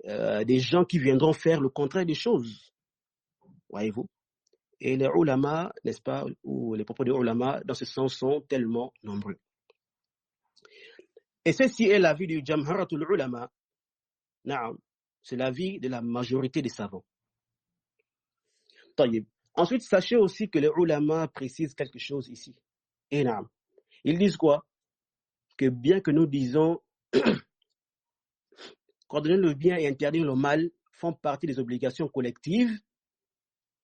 des gens qui viendront faire le contraire des choses. Voyez-vous? Et les ulama, n'est-ce pas, ou les propos des ulama, dans ce sens, sont tellement nombreux. Et ceci est l'avis du Jamharatul Ulama. C'est l'avis de la majorité des savants. Ensuite, sachez aussi que les ulama précisent quelque chose ici. Et ils disent quoi? Que bien que nous disons qu'ordonner le bien et interdire le mal font partie des obligations collectives,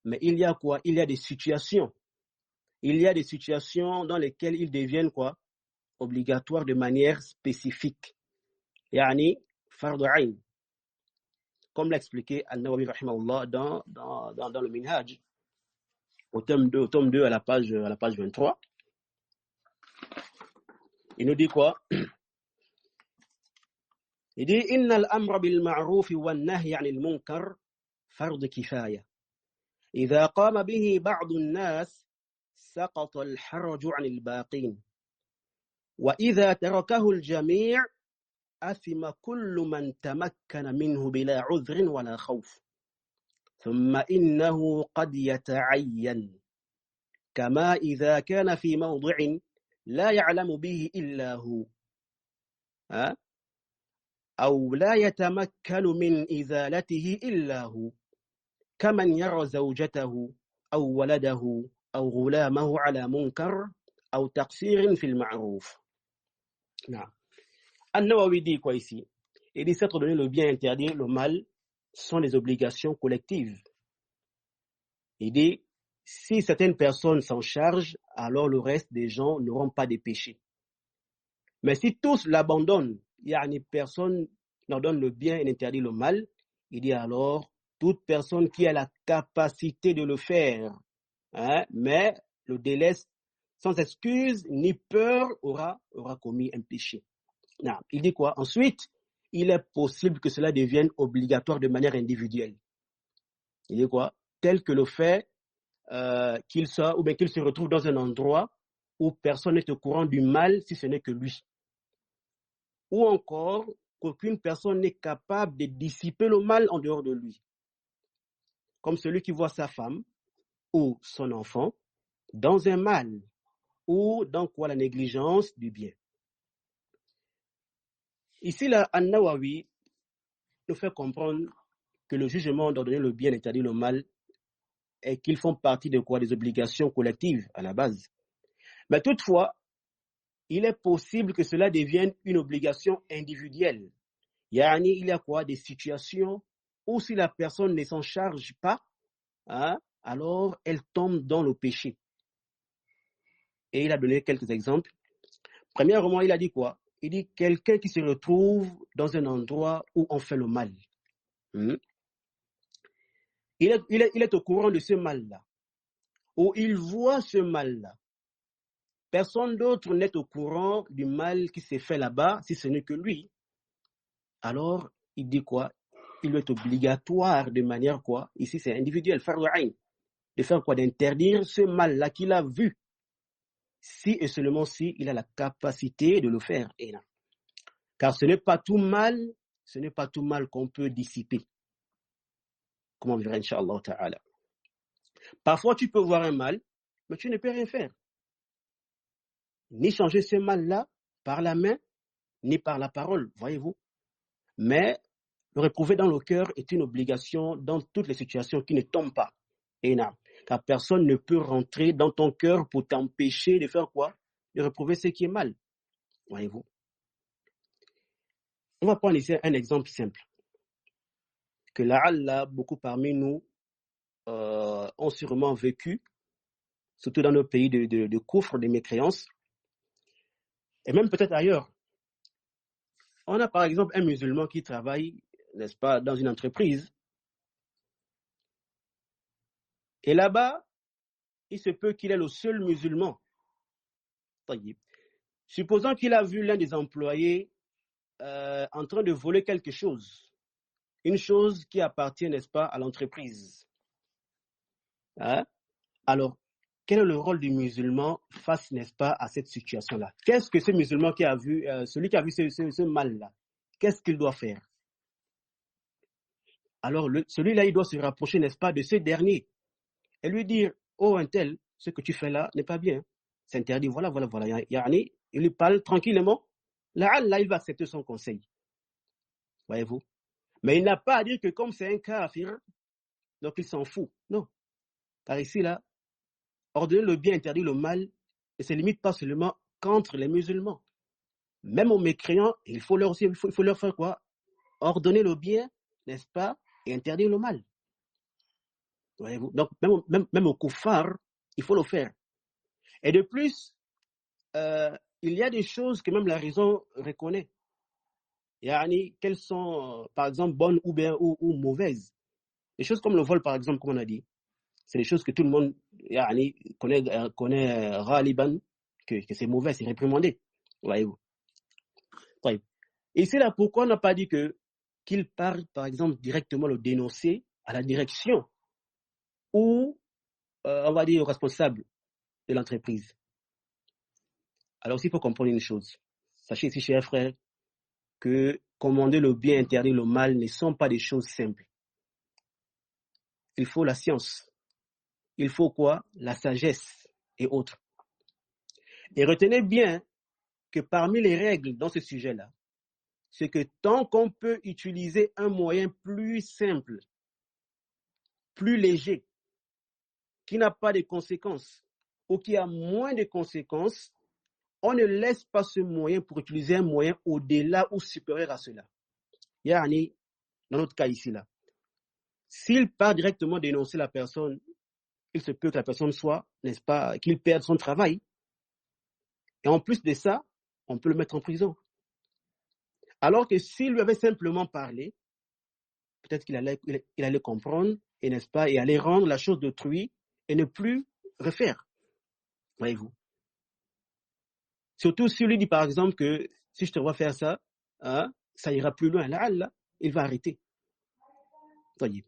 mais il y a quoi? Il y a des situations. Il y a des situations dans lesquelles ils deviennent quoi? Obligatoires de manière spécifique. Yani, fardu ayn. Comme l'a expliqué Al-Nawawi rahimahullah dans le Minhaj. au tome 2 à la page 23. Il nous dit quoi? Il dit Inna al-amra bil ma'ruf wa an-nahy 'anil munkar fard kifaya. إذا قام به بعض الناس سقط الحرج عن الباقين وإذا تركه الجميع أثم كل من تمكن منه بلا عذر ولا خوف ثم إنه قد يتعين كما إذا كان في موضع لا يعلم به إلا هو أو لا يتمكن من إزالته إلا هو كمن يرى زوجته أو ولده أو غلامه على منكر أو تقصير في المعروف. نعم. An-Nawawi dit quoi ici? Il dit s'être donné le bien, interdire le mal sont des obligations collectives. Il dit si certaines personnes s'en chargent, alors le reste des gens n'auront pas de péché. Mais si tous l'abandonnent, yani personne n'ordonne le bien et n'interdit le mal, il dit alors toute personne qui a la capacité de le faire, mais le délaisse sans excuse ni peur aura commis un péché. Non. Il dit quoi? Ensuite, il est possible que cela devienne obligatoire de manière individuelle. Il dit quoi? Tel que le fait qu'il se retrouve dans un endroit où personne n'est au courant du mal si ce n'est que lui. Ou encore qu'aucune personne n'est capable de dissiper le mal en dehors de lui. Comme celui qui voit sa femme ou son enfant dans un mal ou dans quoi la négligence du bien. Ici, là, An-Nawawi nous fait comprendre que le jugement d'ordonner le bien et d'interdire le mal et qu'ils font partie de quoi? Des obligations collectives à la base. Mais toutefois, il est possible que cela devienne une obligation individuelle. Yani, il y a quoi? Des situations où si la personne ne s'en charge pas, alors elle tombe dans le péché. Et il a donné quelques exemples. Premièrement, il a dit quoi? Il dit quelqu'un qui se retrouve dans un endroit où on fait le mal. Il est au courant de ce mal-là, ou il voit ce mal-là. Personne d'autre n'est au courant du mal qui s'est fait là-bas, si ce n'est que lui. Alors, il dit quoi? Il est obligatoire de manière quoi? Ici, c'est individuel, de faire quoi? D'interdire ce mal-là qu'il a vu, si et seulement si il a la capacité de le faire. Car ce n'est pas tout mal qu'on peut dissiper. Comme on verra, Inch'Allah Ta'ala. Parfois, tu peux voir un mal, mais tu ne peux rien faire. Ni changer ce mal-là par la main, ni par la parole, voyez-vous. Mais le réprouver dans le cœur est une obligation dans toutes les situations qui ne tombent pas. Car personne ne peut rentrer dans ton cœur pour t'empêcher de faire quoi? De réprouver ce qui est mal. Voyez-vous. On va prendre ici un exemple simple. Que la'alla, beaucoup parmi nous ont sûrement vécu, surtout dans nos pays de coufre, de mécréance, et même peut-être ailleurs. On a par exemple un musulman qui travaille, n'est-ce pas, dans une entreprise. Et là-bas, il se peut qu'il est le seul musulman. Supposons qu'il a vu l'un des employés en train de voler quelque chose. Une chose qui appartient, n'est-ce pas, à l'entreprise. Alors, quel est le rôle du musulman face, n'est-ce pas, à cette situation-là? Qu'est-ce que ce musulman qui a vu, celui qui a vu ce mal-là, qu'est-ce qu'il doit faire? Alors, celui-là, il doit se rapprocher, n'est-ce pas, de ce dernier et lui dire, oh, un tel, ce que tu fais là n'est pas bien. C'est interdit, voilà. Yani, il lui parle tranquillement. Là, il va accepter son conseil. Voyez-vous? Mais il n'a pas à dire que comme c'est un kafir, donc il s'en fout. Non. Car ici, là, ordonner le bien, interdire le mal, et ne se limite pas seulement contre les musulmans. Même aux mécréants, il faut leur faire quoi? Ordonner le bien, n'est-ce pas, et interdire le mal. Voyez-vous? Donc, même aux koufars, il faut le faire. Et de plus, il y a des choses que même la raison reconnaît. Yani, quelles sont, par exemple, bonnes ou mauvaises. Des choses comme le vol, par exemple, comme on a dit. c'est des choses que tout le monde connaît Ghaliban, que c'est mauvais, c'est réprimandé. Voyez-vous. Et c'est là pourquoi on n'a pas dit qu'il parle, par exemple, directement le dénoncer à la direction ou, on va dire, au responsable de l'entreprise. Alors aussi, il faut comprendre une chose. Sachez ici, chers frères, que commander le bien, interdire le mal ne sont pas des choses simples. Il faut la science. Il faut quoi? La sagesse et autres. Et retenez bien que parmi les règles dans ce sujet-là, c'est que tant qu'on peut utiliser un moyen plus simple, plus léger, qui n'a pas de conséquences ou qui a moins de conséquences, on ne laisse pas ce moyen pour utiliser un moyen au-delà ou supérieur à cela. Yani, dans notre cas ici, là, s'il part directement dénoncer la personne, il se peut que la personne soit, n'est-ce pas, qu'il perde son travail. Et en plus de ça, on peut le mettre en prison. Alors que s'il lui avait simplement parlé, peut-être qu'il allait comprendre, et n'est-ce pas, et aller rendre la chose d'autrui et ne plus refaire. Voyez-vous. Surtout si lui dit par exemple que si je te vois faire ça, hein, ça ira plus loin. Là, il va arrêter. Voyez.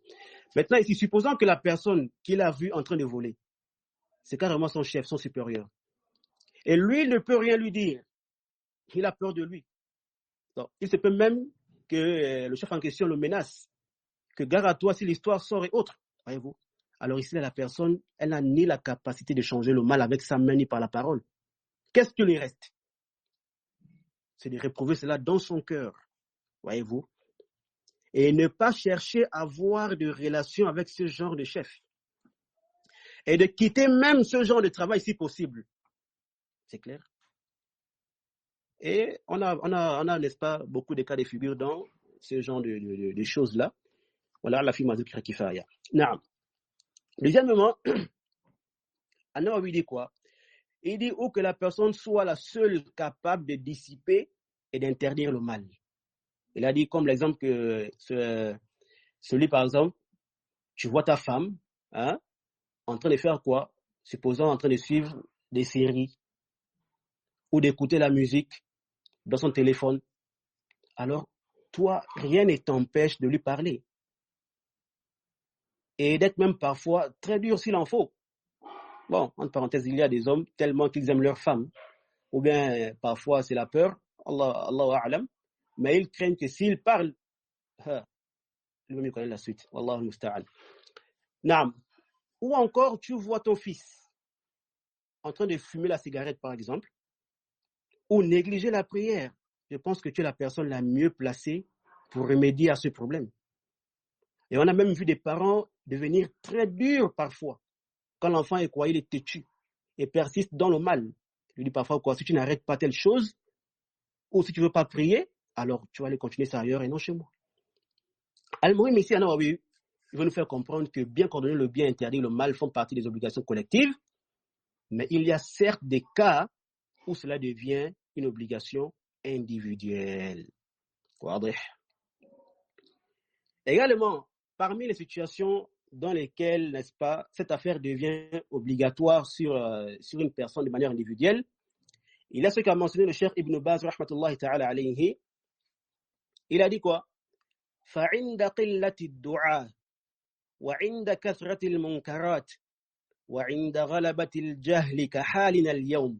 Maintenant, ici, supposons que la personne qu'il a vue en train de voler, c'est carrément son chef, son supérieur. Et lui, il ne peut rien lui dire. Il a peur de lui. Donc, il se peut même que le chef en question le menace, que gare à toi si l'histoire sort et autres. Voyez-vous. Alors ici, la personne, elle n'a ni la capacité de changer le mal avec sa main ni par la parole. Qu'est-ce qui lui reste? C'est de réprouver cela dans son cœur. Voyez-vous. Et ne pas chercher à avoir de relation avec ce genre de chef. Et de quitter même ce genre de travail si possible. C'est clair? Et on a, n'est-ce pas, beaucoup de cas de figure dans ce genre de choses-là. Voilà, la fille qui fait. Deuxièmement, An-Nawawi dit quoi? Il dit ou que la personne soit la seule capable de dissiper et d'interdire le mal. Il a dit comme l'exemple que celui, par exemple, tu vois ta femme, hein, en train de faire quoi? Supposons en train de suivre des séries ou d'écouter la musique dans son téléphone. Alors, toi, rien ne t'empêche de lui parler. Et d'être même parfois très dur s'il en faut. Bon, entre parenthèses, il y a des hommes tellement qu'ils aiment leur femme. Ou bien, parfois, c'est la peur. Allahu a'lam. Mais ils craignent que s'ils parlent, lui-même il connaît la suite. Wallahu musta'an. Naam. Ou encore, tu vois ton fils en train de fumer la cigarette, par exemple, ou négliger la prière. Je pense que tu es la personne la mieux placée pour remédier à ce problème. Et on a même vu des parents devenir très durs parfois. Quand l'enfant est quoi, il est têtu et persiste dans le mal. Je dis parfois quoi, si tu n'arrêtes pas telle chose, ou si tu ne veux pas prier, alors tu vas aller continuer ça ailleurs et non chez moi. Al-Muhim ici, il veut nous faire comprendre que bien coordonner le bien, interdire le mal font partie des obligations collectives, mais il y a certes des cas où cela devient une obligation individuelle. Également, parmi les situations dans lesquelles, n'est-ce pas, cette affaire devient obligatoire sur une personne de manière individuelle, il y a ce qu'a mentionné le Cheikh Ibn Baz, rahmatullahi ta'ala alayhi. Il a dit quoi? فَعِنْدَ قِلَّةِ الدُّعَاءِ وَعِنْدَ كَثْرَةِ الْمُنْكَرَاتِ وَعِنْدَ غَلَبَةِ الْجَهْلِ كَحَالِنَا الْيَوْمِ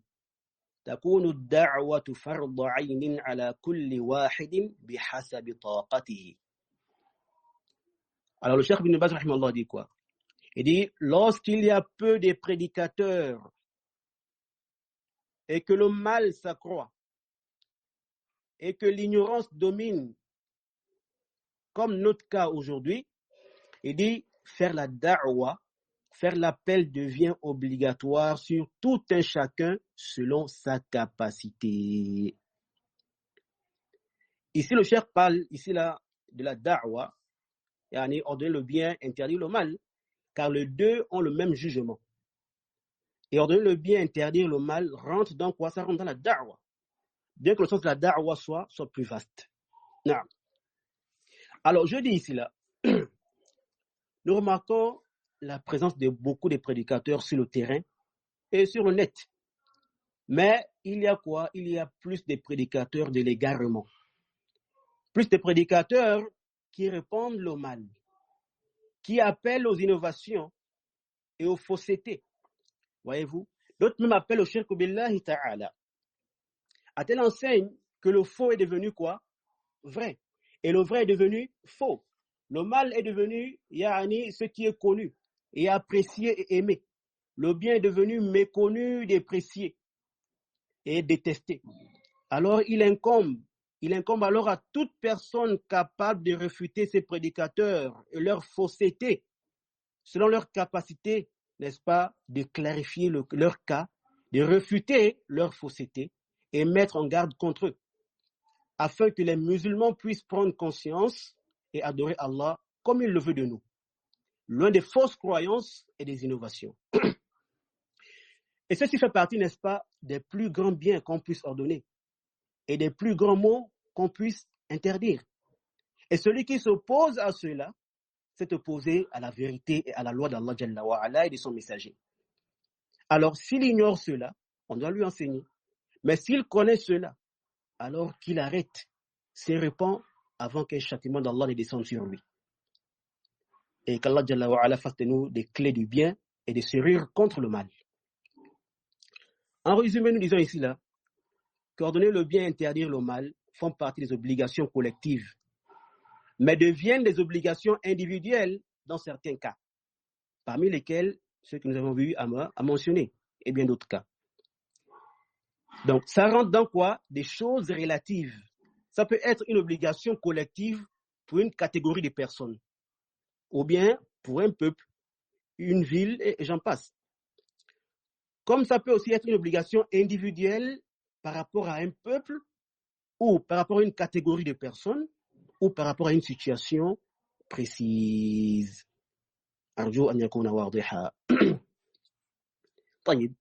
تكون الدعوة فرض عين على كل واحد بحسب طاقته. Alors le Cheikh Ibn Baz rahimahullah dit quoi? Il dit lorsqu'il y a peu de prédicateurs et que le mal s'accroît et que l'ignorance domine, comme notre cas aujourd'hui, il dit faire la da'wa, faire l'appel devient obligatoire sur tout un chacun selon sa capacité. Ici, le cheikh parle ici là de la da'wa, yani ordonner le bien, interdire le mal, car les deux ont le même jugement. Et ordonner le bien, interdire le mal rentre dans quoi? Ça rentre dans la da'wa. Bien que le sens de la da'wa soit plus vaste. Non. Alors, je dis ici là, nous remarquons la présence de beaucoup de prédicateurs sur le terrain et sur le net. Mais il y a quoi? Il y a plus de prédicateurs de l'égarement. Plus de prédicateurs qui répandent le mal, qui appellent aux innovations et aux faussetés. Voyez-vous? D'autres même appellent au shirk billahi ta'ala. À telle enseigne que le faux est devenu quoi? Vrai. Et le vrai est devenu faux. Le mal est devenu ce qui est connu et apprécié et aimé. Le bien est devenu méconnu, déprécié et détesté. Alors il incombe alors à toute personne capable de réfuter ces prédicateurs et leur fausseté, selon leur capacité, n'est-ce pas, de clarifier leur cas, de réfuter leur fausseté et mettre en garde contre eux, afin que les musulmans puissent prendre conscience et adorer Allah comme il le veut de nous, loin des fausses croyances et des innovations. Et ceci fait partie, n'est-ce pas, des plus grands biens qu'on puisse ordonner et des plus grands maux qu'on puisse interdire. Et celui qui s'oppose à cela s'est opposé à la vérité et à la loi d'Allah Jalla wa Ala et de son messager. Alors s'il ignore cela, on doit lui enseigner. Mais s'il connaît cela, alors qu'il arrête, se répand avant qu'un châtiment d'Allah ne descende sur lui. Et qu'Allah Jalla wa Ala fasse de nous des clés du bien et de se rire contre le mal. En résumé, nous disons ici là, qu'ordonner le bien et interdire le mal font partie des obligations collectives, mais deviennent des obligations individuelles dans certains cas, parmi lesquels ceux que nous avons vu à mentionner, et bien d'autres cas. Donc, ça rentre dans quoi? Des choses relatives. Ça peut être une obligation collective pour une catégorie de personnes, ou bien pour un peuple, une ville, et j'en passe. Comme ça peut aussi être une obligation individuelle par rapport à un peuple, ou par rapport à une catégorie de personnes, ou par rapport à une situation précise. أرجو أن يكون واضحا. طيب.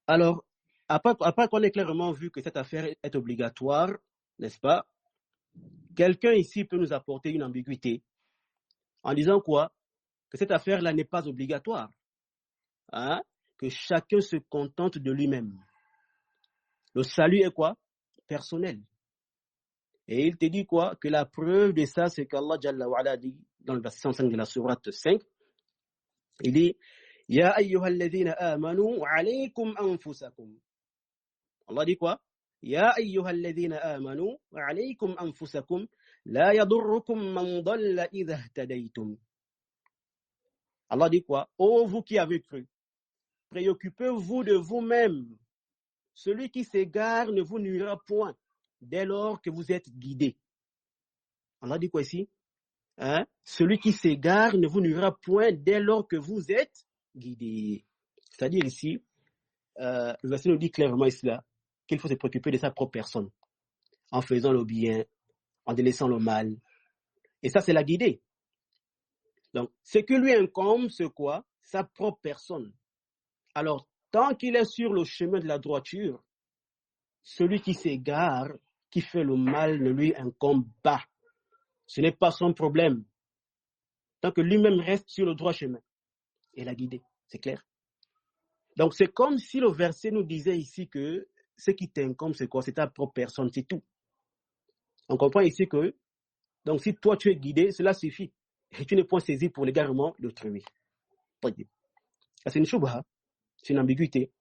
Alors, après qu'on ait clairement vu que cette affaire est obligatoire, n'est-ce pas? Quelqu'un ici peut nous apporter une ambiguïté en disant quoi? Que cette affaire-là n'est pas obligatoire. Hein? Que chacun se contente de lui-même. Le salut est quoi? Personnel. Et il te dit quoi? Que la preuve de ça, c'est qu'Allah Jalla wa Ala dit dans le verset 105 de la sourate 5, il dit Ya ayyuhalladhina amanu alaykum anfusakum. Allah dit quoi? Ya ayyuhalladhina amanu alaykum anfusakum la yadurrukum man dalla idha ihtadaytum. Allah dit quoi? Ô vous qui avez cru, préoccupez-vous de vous-même. Celui qui s'égare ne vous nuira point dès lors que vous êtes guidé. Allah dit quoi ici? Hein? Celui qui s'égare ne vous nuira point dès lors que vous êtes guidé. C'est-à-dire ici, le verset nous dit clairement ici là, qu'il faut se préoccuper de sa propre personne, en faisant le bien, en délaissant le mal. Et ça, c'est la guidée. Donc, ce que lui incombe, c'est quoi? Sa propre personne. Alors, tant qu'il est sur le chemin de la droiture, celui qui s'égare, qui fait le mal, ne lui incombe pas. Ce n'est pas son problème. Tant que lui-même reste sur le droit chemin. Et la guidée, c'est clair? Donc, c'est comme si le verset nous disait ici que ce qui t'incombe, c'est quoi? C'est ta propre personne, c'est tout. On comprend ici que, donc si toi tu es guidé, cela suffit. Et tu n'es point saisi pour l'égarement d'autrui. C'est une shubha, c'est une ambiguïté.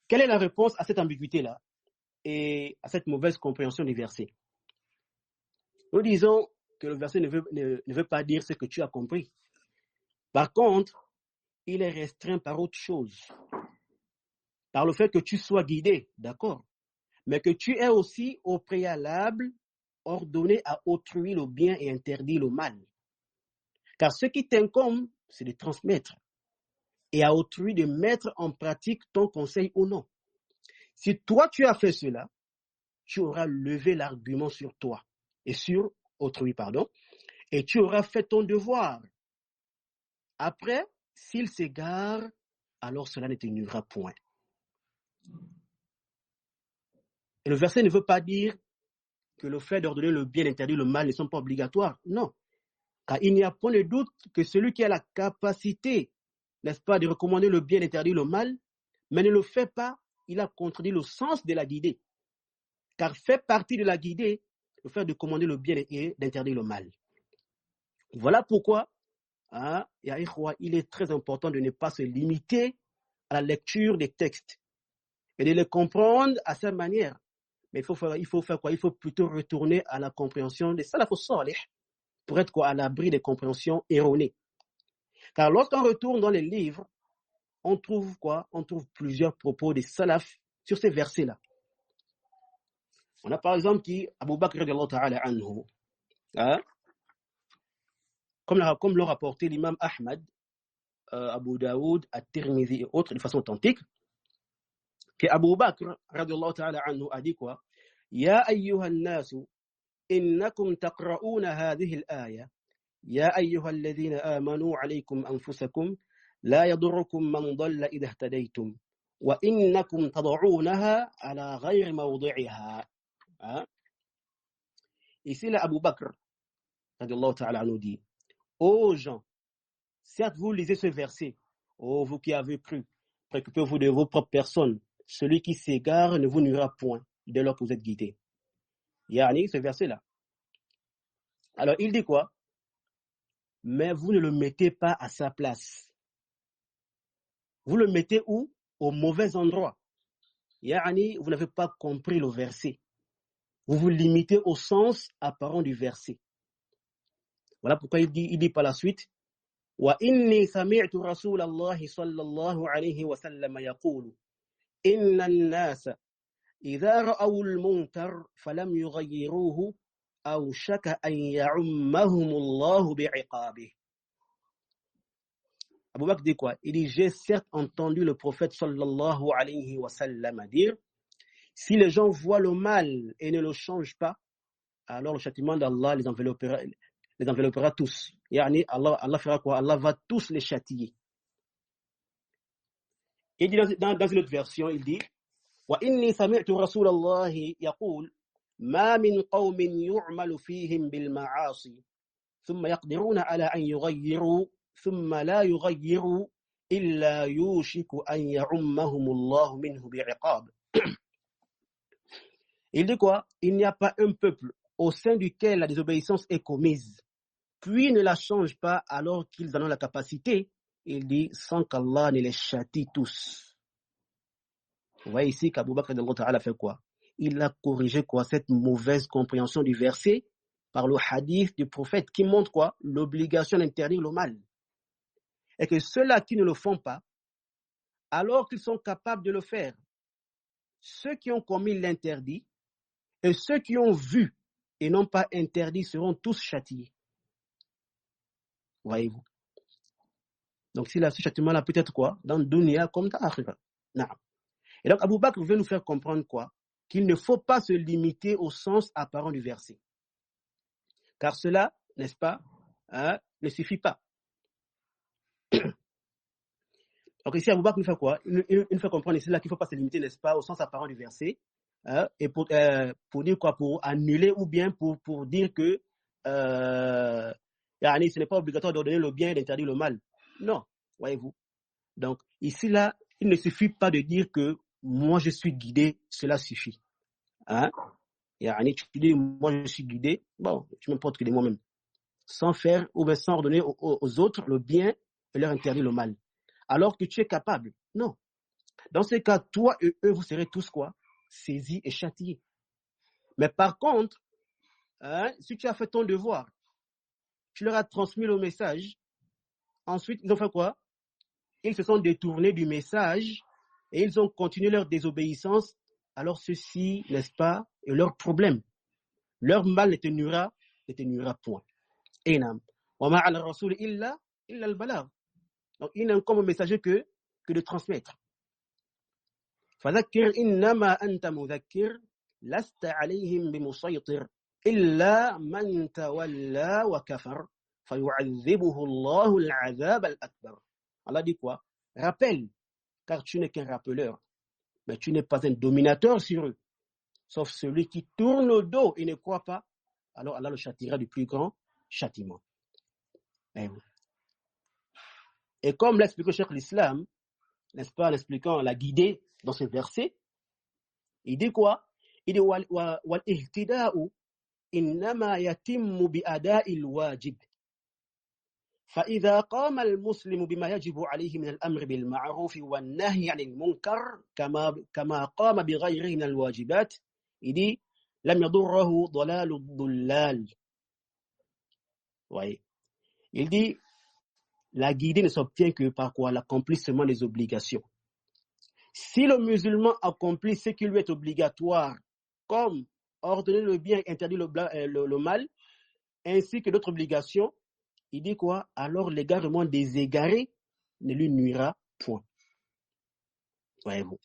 Quelle est la réponse à cette ambiguïté-là et à cette mauvaise compréhension du verset? Nous disons que le verset ne veut pas dire ce que tu as compris. Par contre, il est restreint par autre chose. Par le fait que tu sois guidé, d'accord, mais que tu aies aussi au préalable ordonné à autrui le bien et interdit le mal. Car ce qui t'incombe, c'est de transmettre et à autrui de mettre en pratique ton conseil ou non. Si toi tu as fait cela, tu auras levé l'argument sur toi et sur autrui, et tu auras fait ton devoir. Après, s'il s'égare, alors cela ne te nuira point. Et le verset ne veut pas dire que le fait d'ordonner le bien et d'interdire le mal ne sont pas obligatoires. Non. Car il n'y a point de doute que celui qui a la capacité, n'est-ce pas, de recommander le bien et d'interdire le mal, mais ne le fait pas, il a contredit le sens de la guidée. Car fait partie de la guidée le fait de commander le bien et d'interdire le mal. Voilà pourquoi, il est très important de ne pas se limiter à la lecture des textes et de les comprendre à sa manière. Mais il faut faire quoi? Il faut plutôt retourner à la compréhension des salaf salih pour être quoi, à l'abri des compréhensions erronées. Car lorsqu'on retourne dans les livres, on trouve quoi? On trouve plusieurs propos des salaf sur ces versets-là. On a par exemple qui, Abu Bakr radiallahu ta'ala anhu, comme l'a rapporté l'imam Ahmad, Abu Daoud, At-Tirmidhi et autres de façon authentique, que Abu Bakr radiallahu ta'ala anhu a dit quoi? Ya ayyuhan nasu, innakum taqra'una hadhihi al-aya. يا أيها الذين آمنوا عليكم أنفسكم لا يضركم من ضل إذا اهتديتم وإنكم تضعونها على غير موضعها. Ici, là, Abu Bakr, radiallahu ta'ala anhu, dit: Ô gens, certes vous lisez ce verset, ô vous qui avez cru, préoccupez-vous de vos propres personnes, celui qui s'égare ne vous nuira point dès lors que vous êtes guidés. Yani, ce verset-là. Alors, il dit quoi? Mais vous ne le mettez pas à sa place. Vous le mettez où? Au mauvais endroit. Yani, vous n'avez pas compris le verset. Vous vous limitez au sens apparent du verset. Voilà pourquoi il dit par la suite: Wa inni sami'tu Rasulallahi sallallahu alayhi wa sallam yaqulu inna an-nasa idha ra'aw al-munkar falam yughayyiruhu aw shaka an ya'ummahumullahu bi'iqabih. Abu Bakr dit quoi? Il dit: j'ai certes entendu le prophète sallallahu alayhi wa sallam dire: si les gens voient le mal et ne le changent pas, alors le châtiment d'Allah les enveloppera tous. Yani Allah fera quoi? Allah va tous les châtier. Il dit dans une autre version, il dit: Wa inni sami'tu Rasulallahi yaqul ma min qawmin yu'malu fihim bil ma'asi thumma yaqdiruna ala an yughayyiru thumma la yughayyiru illa yushiku an ya'ummahumullahu minhu bi'iqab. Il dit quoi? Il n'y a pas un peuple au sein duquel la désobéissance est commise, puis ne la change pas alors qu'ils en ont la capacité. Il dit sans qu'Allah ne les châtie tous. Vous voyez ici qu'Abu Bakr a fait quoi? Il a corrigé quoi? Cette mauvaise compréhension du verset par le hadith du prophète qui montre quoi? L'obligation d'interdire le mal. Et que ceux-là qui ne le font pas, alors qu'ils sont capables de le faire, ceux qui ont commis l'interdit et ceux qui ont vu et n'ont pas interdit seront tous châtiés. Voyez-vous? Donc, si ce châtiment-là peut être quoi? Dans Dunya comme dans Akhira. Et donc, Abu Bakr veut nous faire comprendre quoi? Qu'il ne faut pas se limiter au sens apparent du verset. Car cela, n'est-ce pas, ne suffit pas. Donc ici, Abu Bakr nous fait quoi? Il nous fait comprendre ici là qu'il ne faut pas se limiter, n'est-ce pas, au sens apparent du verset, et pour dire quoi? Pour annuler ou bien pour dire que ce n'est pas obligatoire d'ordonner le bien et d'interdire le mal. Non, voyez-vous. Donc ici là, il ne suffit pas de dire que moi je suis guidé, cela suffit. Tu dis moi je suis guidé, bon, je m'importe que de moi-même, sans faire ou bien sans ordonner aux autres le bien et leur interdire le mal. Alors que tu es capable. Non. Dans ce cas, toi et eux, vous serez tous quoi? Saisis et châtiés. Mais par contre, si tu as fait ton devoir, tu leur as transmis le message, ensuite, ils ont fait quoi? Ils se sont détournés du message et ils ont continué leur désobéissance. Alors ceci, n'est-ce pas, est leur problème. Leur mal ne te nuira point. Enam. Wa ma ala rasul illa al-balagh. Donc, il n'a comme messager que de transmettre. فذكر إنما أنت مذكر لست عليهم بمسيطر إلا من تولى وكفر فيعذبه الله العذاب الأكبر. Allah dit quoi? Rappelle, car tu n'es qu'un rappeleur, mais tu n'es pas un dominateur sur eux. sauf celui qui tourne le dos et ne croit pas, alors Allah le châtiera du plus grand châtiment. Et comme l'explique le Cheikh l'Islam, n'est-ce pas, en expliquant la guidée dans ce verset, il dit quoi? Il dit wal ihtida'u innama yatimmu bi ada'il wajib. فإذا قام المسلم بما يجب عليه من الأمر بالمعروف والنهي عن المنكر كما قام بغيره من الواجبات il dit لم يضره ضلال الضلال. Oui. Il dit la guidée ne s'obtient que par quoi? L'accomplissement des obligations. Si le musulman accomplit ce qui lui est obligatoire, comme ordonner le bien et interdire le mal, ainsi que d'autres obligations, il dit quoi? Alors l'égarement des égarés ne lui nuira point. Voyez-vous.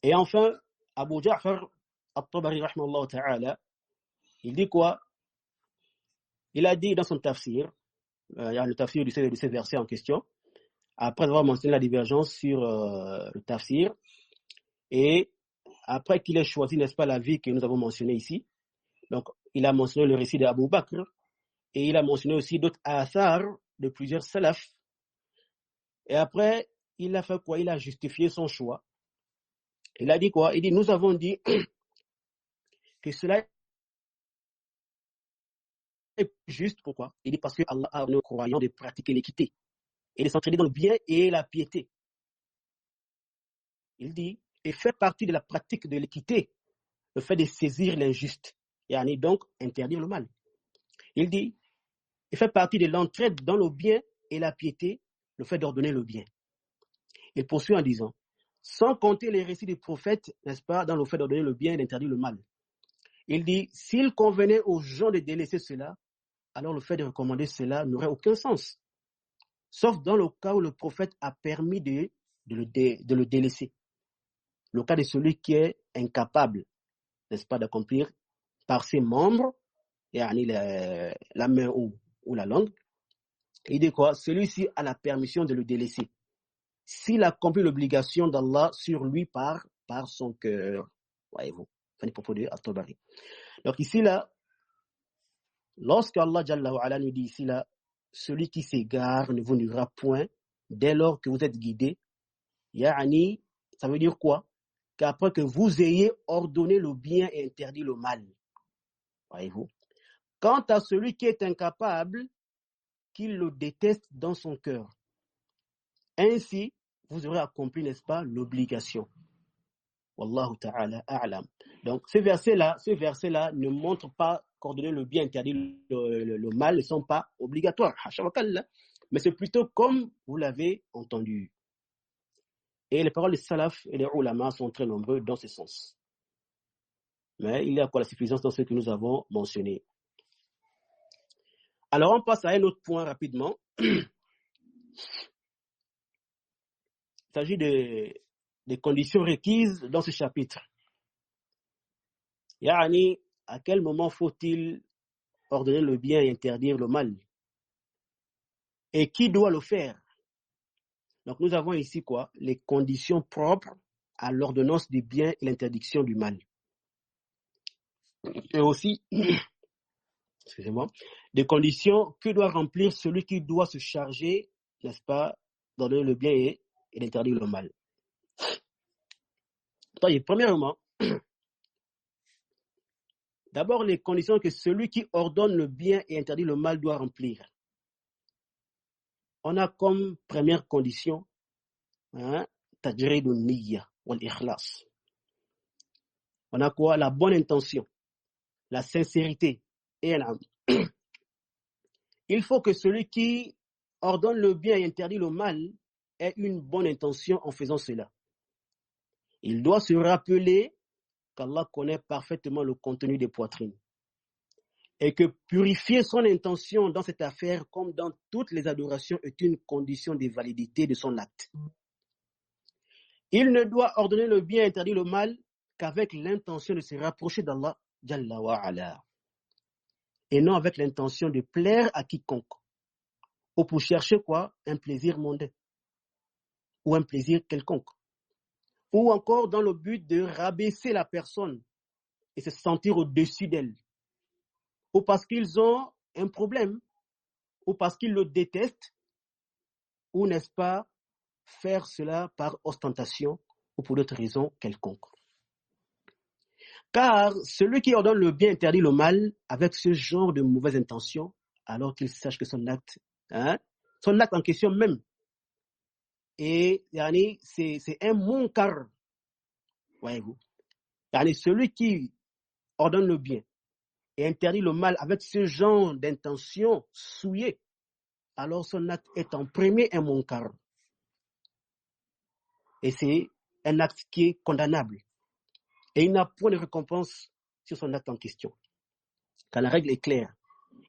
Et enfin, Abu Ja'far al-Tabari, rahmahullah ta'ala, il dit quoi? Il a dit dans son tafsir, il y a le tafsir de ces versets en question, après avoir mentionné la divergence sur le tafsir, et après qu'il ait choisi, n'est-ce pas, la vie que nous avons mentionnée ici, donc il a mentionné le récit d'Abu Bakr, et il a mentionné aussi d'autres athars de plusieurs salafs. Et après, il a fait quoi? Il a justifié son choix. Il a dit quoi? Il dit, nous avons dit que cela est juste. Pourquoi? Il dit parce que Allah a ordonné aux croyants de pratiquer l'équité et de s'entraider dans le bien et la piété. Il dit, et fait partie de la pratique de l'équité, le fait de saisir l'injuste, et donc interdire le mal. Il dit, il fait partie de l'entraide dans le bien et la piété, le fait d'ordonner le bien. Il poursuit en disant, sans compter les récits des prophètes, n'est-ce pas, dans le fait d'ordonner le bien et d'interdire le mal. Il dit, s'il convenait aux gens de délaisser cela, alors le fait de recommander cela n'aurait aucun sens. Sauf dans le cas où le prophète a permis de le délaisser. Le cas de celui qui est incapable, n'est-ce pas, d'accomplir par ses membres, la main ou la langue. Il dit quoi? Celui-ci a la permission de le délaisser. S'il accomplit l'obligation d'Allah sur lui par son cœur. Voyez-vous. Fin du propos de At-Tabari. Donc ici là, lorsque Allah Jalla wa Ala nous dit ici là, celui qui s'égare ne vous nuira point dès lors que vous êtes guidé, ça veut dire quoi? Qu'après que vous ayez ordonné le bien et interdit le mal. Voyez-vous. Quant à celui qui est incapable, qu'il le déteste dans son cœur. Ainsi, vous aurez accompli, n'est-ce pas, l'obligation. Wallahu ta'ala a'lam. Donc, ce verset-là ne montre pas qu'ordonner le bien, interdire le mal ne sont pas obligatoires. Mais c'est plutôt comme vous l'avez entendu. Et les paroles des salaf et des ulama sont très nombreuses dans ce sens. Mais il y a quoi la suffisance dans ce que nous avons mentionné. Alors, on passe à un autre point rapidement. Il s'agit des conditions requises dans ce chapitre. À quel moment faut-il ordonner le bien et interdire le mal? Et qui doit le faire? Donc, nous avons ici quoi? Les conditions propres à l'ordonnance du bien et l'interdiction du mal. Et aussi, excusez-moi, des conditions que doit remplir celui qui doit se charger, n'est-ce pas, d'ordonner le bien et d'interdire le mal. Premièrement, d'abord les conditions que celui qui ordonne le bien et interdit le mal doit remplir. On a comme première condition, tajridun niyya wal ikhlas. On a quoi? La bonne intention, la sincérité. Et il faut que celui qui ordonne le bien et interdit le mal ait une bonne intention en faisant cela. Il doit se rappeler qu'Allah connaît parfaitement le contenu des poitrines et que purifier son intention dans cette affaire comme dans toutes les adorations est une condition de validité de son acte. Il ne doit ordonner le bien et interdire le mal qu'avec l'intention de se rapprocher d'Allah Jalla wa Ala, et non avec l'intention de plaire à quiconque, ou pour chercher quoi? Un plaisir mondain, ou un plaisir quelconque. ou encore dans le but de rabaisser la personne et se sentir au-dessus d'elle, ou parce qu'ils ont un problème, ou parce qu'ils le détestent, ou n'est-ce pas, faire cela par ostentation ou pour d'autres raisons quelconques. Car celui qui ordonne le bien interdit le mal avec ce genre de mauvaise intention, alors qu'il sache que son acte en question même, et c'est un munkar, voyez-vous. Celui qui ordonne le bien et interdit le mal avec ce genre d'intention souillée, alors son acte est en premier un munkar. Et c'est un acte qui est condamnable. Et il n'a point de récompense sur son acte en question. Car la règle est claire.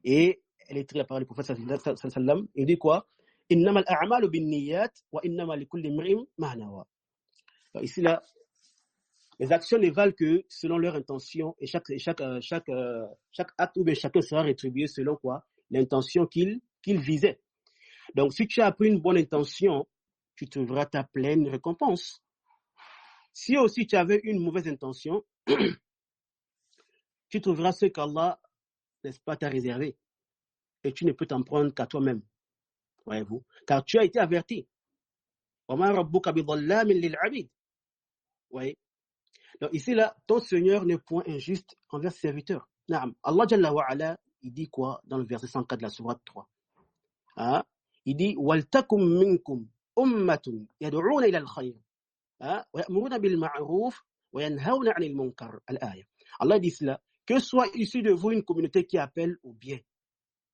Et elle est tirée de la parole du prophète sallallahu alayhi wa sallam. Il dit quoi? Innama al-a'malu bin-niyyat wa innama likulli imri'in ma nawa. Ici, là, les actions ne valent que selon leur intention et chaque acte ou bien chacun sera rétribué selon quoi? L'intention qu'il visait. Donc, si tu as pris une bonne intention, tu trouveras ta pleine récompense. Si aussi tu avais une mauvaise intention, tu trouveras ce qu'Allah, n'est-ce pas, t'a réservé. Et tu ne peux t'en prendre qu'à toi-même. Voyez-vous? Car tu as été averti. Voyez? Donc ici, là, ton Seigneur n'est point injuste envers ses serviteurs. Allah Jalla wa Ala, il dit quoi dans le verset 104 de la sourate 3? Il dit وَلْتَكُمْ مِنْكُمْ أُمَّةٌ يَدْعُونَ إِلَى الْخَيْرِ وَيَأْمُرُونَ بِالْمَعْرُوفِ وَيَنْهَوْنَ عَنِ الْمُنْكَرِ الآية. Allah dit cela, que soit issue de vous une communauté qui appelle au bien,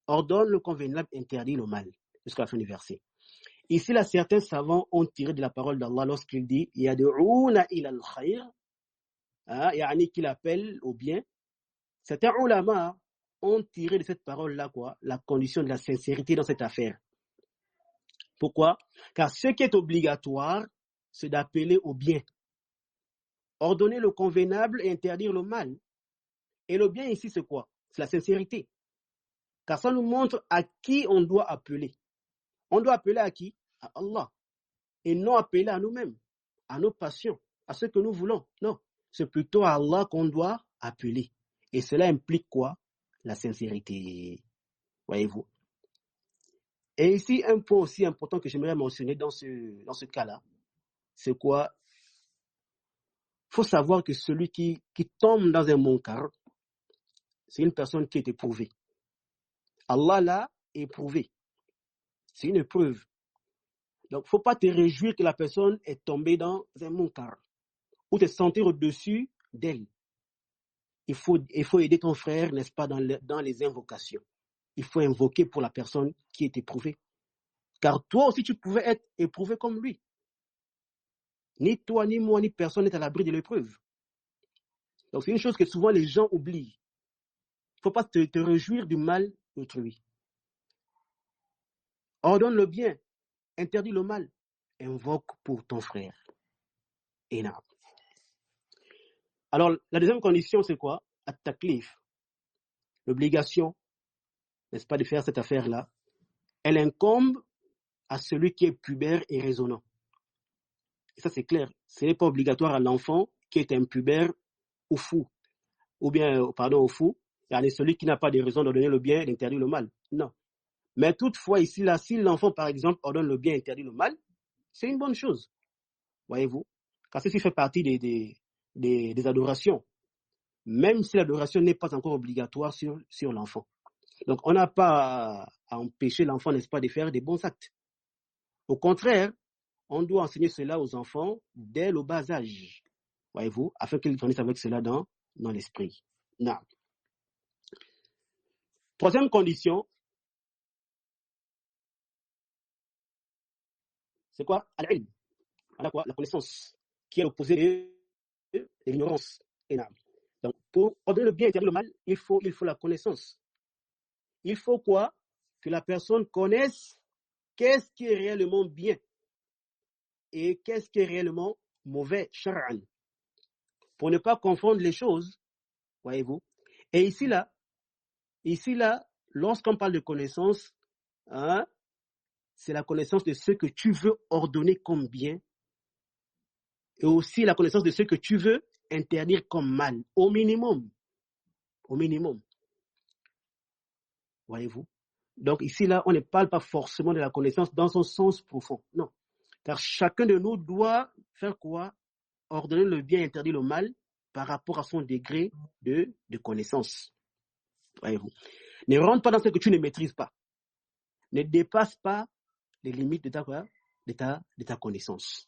ordonne le convenable, interdit le mal, jusqu'à la fin du verset. Ici, là, certains savants ont tiré de la parole d'Allah lorsqu'il dit يَدْعُونَ إِلَى الْخَيْرِ, qu'il appelle au bien. Certains ulama ont tiré de cette parole-là quoi, la condition de la sincérité dans cette affaire. Pourquoi? Car ce qui est obligatoire, c'est d'appeler au bien, ordonner le convenable et interdire le mal. Et le bien ici, c'est quoi? C'est la sincérité. Car ça nous montre à qui on doit appeler. On doit appeler à qui? À Allah. Et non appeler à nous-mêmes, à nos passions, à ce que nous voulons. Non, c'est plutôt à Allah qu'on doit appeler. Et cela implique quoi? La sincérité. Voyez-vous? Et ici, un point aussi important que j'aimerais mentionner dans ce cas-là, c'est quoi? Il faut savoir que celui qui tombe dans un munkar, c'est une personne qui est éprouvée. Allah l'a éprouvée. C'est une épreuve. Donc, il ne faut pas te réjouir que la personne est tombée dans un munkar ou te sentir au-dessus d'elle. Il faut aider ton frère, n'est-ce pas, dans les invocations. Il faut invoquer pour la personne qui est éprouvée. Car toi aussi, tu pouvais être éprouvé comme lui. Ni toi, ni moi, ni personne n'est à l'abri de l'épreuve. Donc, c'est une chose que souvent les gens oublient. Il ne faut pas te réjouir du mal d'autrui. Ordonne le bien, interdis le mal, invoque pour ton frère. Énorme. Alors, la deuxième condition, c'est quoi? At-taklif. L'obligation, n'est-ce pas, de faire cette affaire-là, elle incombe à celui qui est pubère et raisonnant. Et ça, c'est clair. Ce n'est pas obligatoire à l'enfant qui est impubère ou fou. Au fou, c'est celui qui n'a pas de raison d'ordonner le bien et d'interdire le mal. Non. Mais toutefois, ici, là, si l'enfant, par exemple, ordonne le bien et interdit le mal, c'est une bonne chose. Voyez-vous? Car ceci fait partie des adorations. Même si l'adoration n'est pas encore obligatoire sur l'enfant. Donc, on n'a pas à empêcher l'enfant, n'est-ce pas, de faire des bons actes. Au contraire, on doit enseigner cela aux enfants dès le bas âge. Voyez-vous? Afin qu'ils grandissent avec cela dans l'esprit. Non. Troisième condition, c'est quoi? Al-ilm. La connaissance, qui est l'opposé de l'ignorance. Donc, pour ordonner le bien et interdire le mal, il faut la connaissance. Il faut quoi? Que la personne connaisse qu'est-ce qui est réellement bien et qu'est-ce qui est réellement mauvais, shar'an. Pour ne pas confondre les choses, voyez-vous. Et ici là, lorsqu'on parle de connaissance, c'est la connaissance de ce que tu veux ordonner comme bien et aussi la connaissance de ce que tu veux interdire comme mal, au minimum. Au minimum. Voyez-vous? Donc ici, là, on ne parle pas forcément de la connaissance dans son sens profond. Non. Car chacun de nous doit faire quoi? Ordonner le bien et interdire le mal par rapport à son degré de connaissance. Voyez-vous? Ne rentre pas dans ce que tu ne maîtrises pas. Ne dépasse pas les limites de ta connaissance.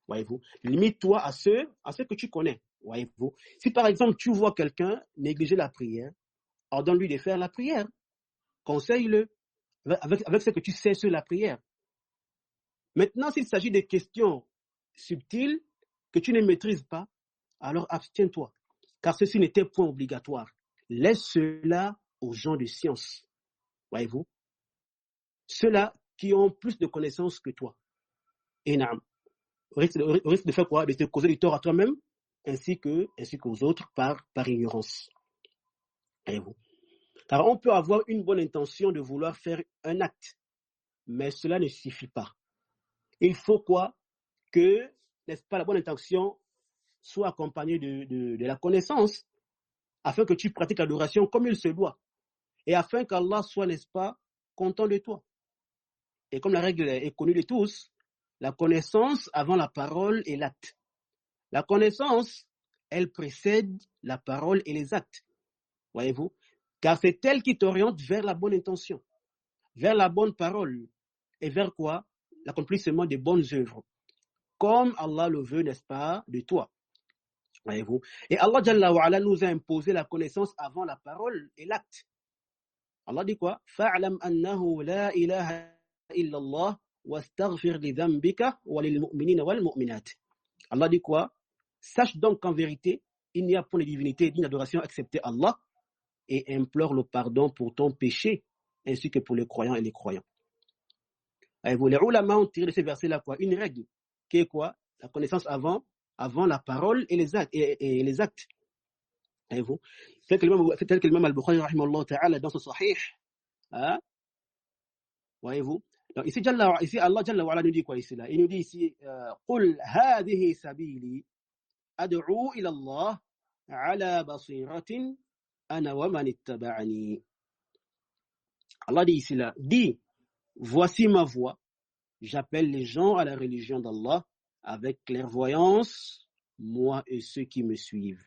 Voyez-vous? Limite-toi à ce que tu connais. Voyez-vous? Si par exemple tu vois quelqu'un négliger la prière, ordonne-lui de faire la prière. Conseille-le avec ce que tu sais sur la prière. Maintenant, s'il s'agit de questions subtiles que tu ne maîtrises pas, alors abstiens-toi, car ceci n'était point obligatoire. Laisse cela aux gens de science. Voyez-vous? Ceux-là qui ont plus de connaissances que toi. Et risque de faire quoi? De te causer du tort à toi-même, ainsi qu'aux autres par ignorance. Voyez-vous? Car on peut avoir une bonne intention de vouloir faire un acte, mais cela ne suffit pas. Il faut quoi? Que, n'est-ce pas, la bonne intention soit accompagnée de la connaissance, afin que tu pratiques l'adoration comme il se doit, et afin qu'Allah soit, n'est-ce pas, content de toi. Et comme la règle est connue de tous, la connaissance avant la parole et l'acte. La connaissance, elle précède la parole et les actes. Voyez-vous? Car c'est elle qui t'oriente vers la bonne intention, vers la bonne parole, et vers quoi? L'accomplissement des bonnes œuvres. Comme Allah le veut, n'est-ce pas, de toi. Voyez-vous? Et Allah Jalla wa Ala nous a imposé la connaissance avant la parole et l'acte. Allah dit quoi? Fa'lam annahu la ilaha illallah wastaghfir li dhanbika wa lil mu'minina wal mu'minat. Allah dit quoi? Sache donc qu'en vérité, il n'y a point de divinité digne d'adoration excepté Allah, et implore le pardon pour ton péché, ainsi que pour les croyants et les croyants. Voyez-vous? Les ulama ont tiré de ces versets-là quoi? Une règle, qui est quoi? La connaissance avant la parole et les actes. Voyez-vous? Tel que l'imam al-Bukhari rahimahullah ta'ala dans ce sahih, hein? Voyez-vous? Donc ici Allah Jalla wa Ala nous dit quoi ici là? Il nous dit ici qul hadhihi sabili ad'u ila Allah ala basiratin ana wa man ittaba'ani. Allah dit ici là, dis, voici ma voix, j'appelle les gens à la religion d'Allah avec clairvoyance, moi et ceux qui me suivent.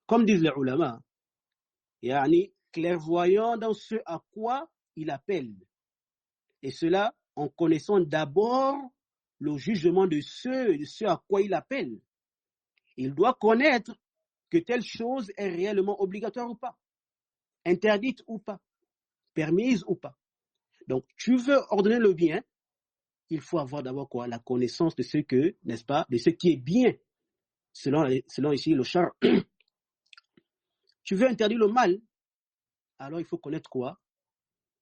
Comme disent les ulama, yani clairvoyant dans ce à quoi il appelle, et cela en connaissant d'abord le jugement de ce à quoi il appelle. Il doit connaître que telle chose est réellement obligatoire ou pas, interdite ou pas, permise ou pas. Donc, tu veux ordonner le bien, il faut avoir d'abord quoi? La connaissance de ce que, n'est-ce pas, de ce qui est bien, selon ici le char. Tu veux interdire le mal, alors il faut connaître quoi?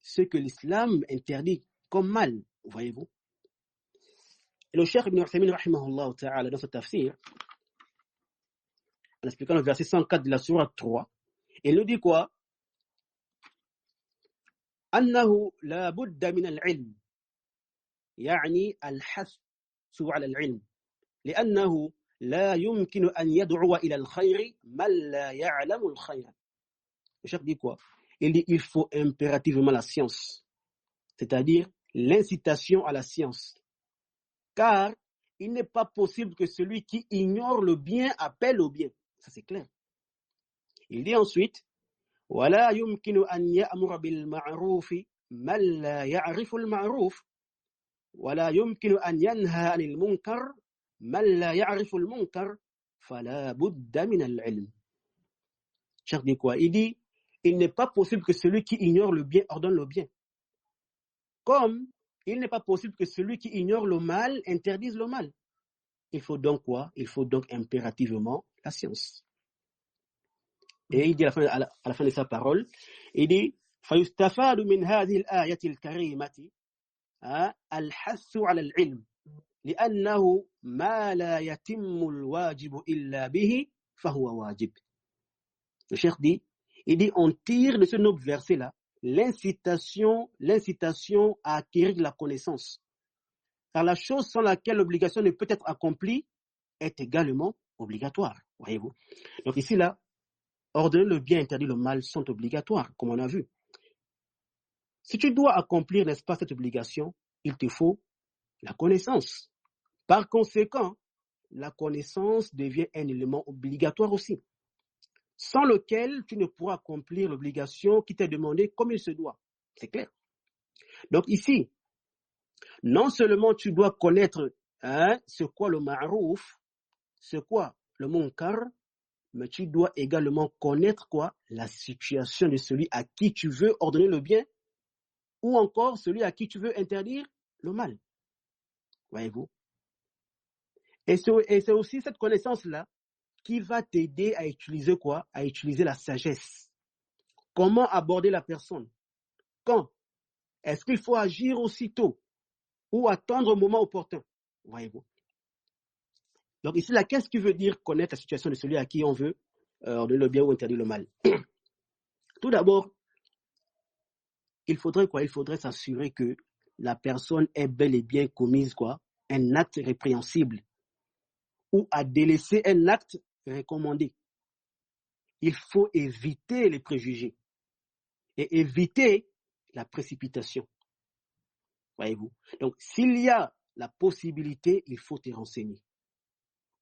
Ce que l'islam interdit comme mal, voyez-vous. Et le Cheikh Ibn Uthaymin rahimahullah ta'ala dans ce tafsir, en expliquant le verset 104 de la sourate 3, il nous dit quoi? أنه لا بد من العلم يعني الحث على العلم لأنه لا يمكن أن يدعو إلى الخير من لا يعلم الخير. Le chef dit quoi? Il dit il faut impérativement la science, c'est-à-dire l'incitation à la science, car il n'est pas possible que celui qui ignore le bien appelle au bien. Ça c'est clair. Il dit ensuite ولا يمكن أن يأمر بالمعروف من لا يعرف المعروف ولا يمكن أن ينهى عن المنكر من لا يعرف المنكر فلا بد من العلم. Cheikh dit quoi? Il dit il n'est pas possible que celui qui ignore le bien ordonne le bien, comme il n'est pas possible que celui qui ignore le mal interdise le mal. Il faut donc quoi? Il faut donc impérativement la science. Et il dit à la fin de sa parole, il dit فيستفاد من هذه الآية الكريمة الحث على العلم لأنه ما لا يتم الواجب إلا به فهو واجب. Le cheikh dit, on tire de ce noble verset-là l'incitation à acquérir de la connaissance. car la chose sans laquelle l'obligation ne peut être accomplie est également obligatoire. Voyez-vous. Donc ici, là, ordonner le bien, interdire le mal sont obligatoires, comme on a vu. Si tu dois accomplir, n'est-ce pas, cette obligation, il te faut la connaissance. Par conséquent, la connaissance devient un élément obligatoire aussi, sans lequel tu ne pourras accomplir l'obligation qui t'est demandée comme il se doit. C'est clair. Donc ici, non seulement tu dois connaître c'est quoi le ma'rouf, c'est quoi le munkar, mais tu dois également connaître quoi? La situation de celui à qui tu veux ordonner le bien ou encore celui à qui tu veux interdire le mal. Voyez-vous? Et c'est aussi cette connaissance-là qui va t'aider à utiliser quoi? À utiliser la sagesse. Comment aborder la personne? Quand? Est-ce qu'il faut agir aussitôt ou attendre au moment opportun? Voyez-vous? Donc ici, là, qu'est-ce qui veut dire connaître la situation de celui à qui on veut ordonner le bien ou interdire le mal? Tout d'abord, il faudrait quoi? Il faudrait s'assurer que la personne ait bel et bien commis quoi? Un acte répréhensible ou a délaissé un acte recommandé. Il faut éviter les préjugés et éviter la précipitation. Voyez-vous? Donc, s'il y a la possibilité, il faut te renseigner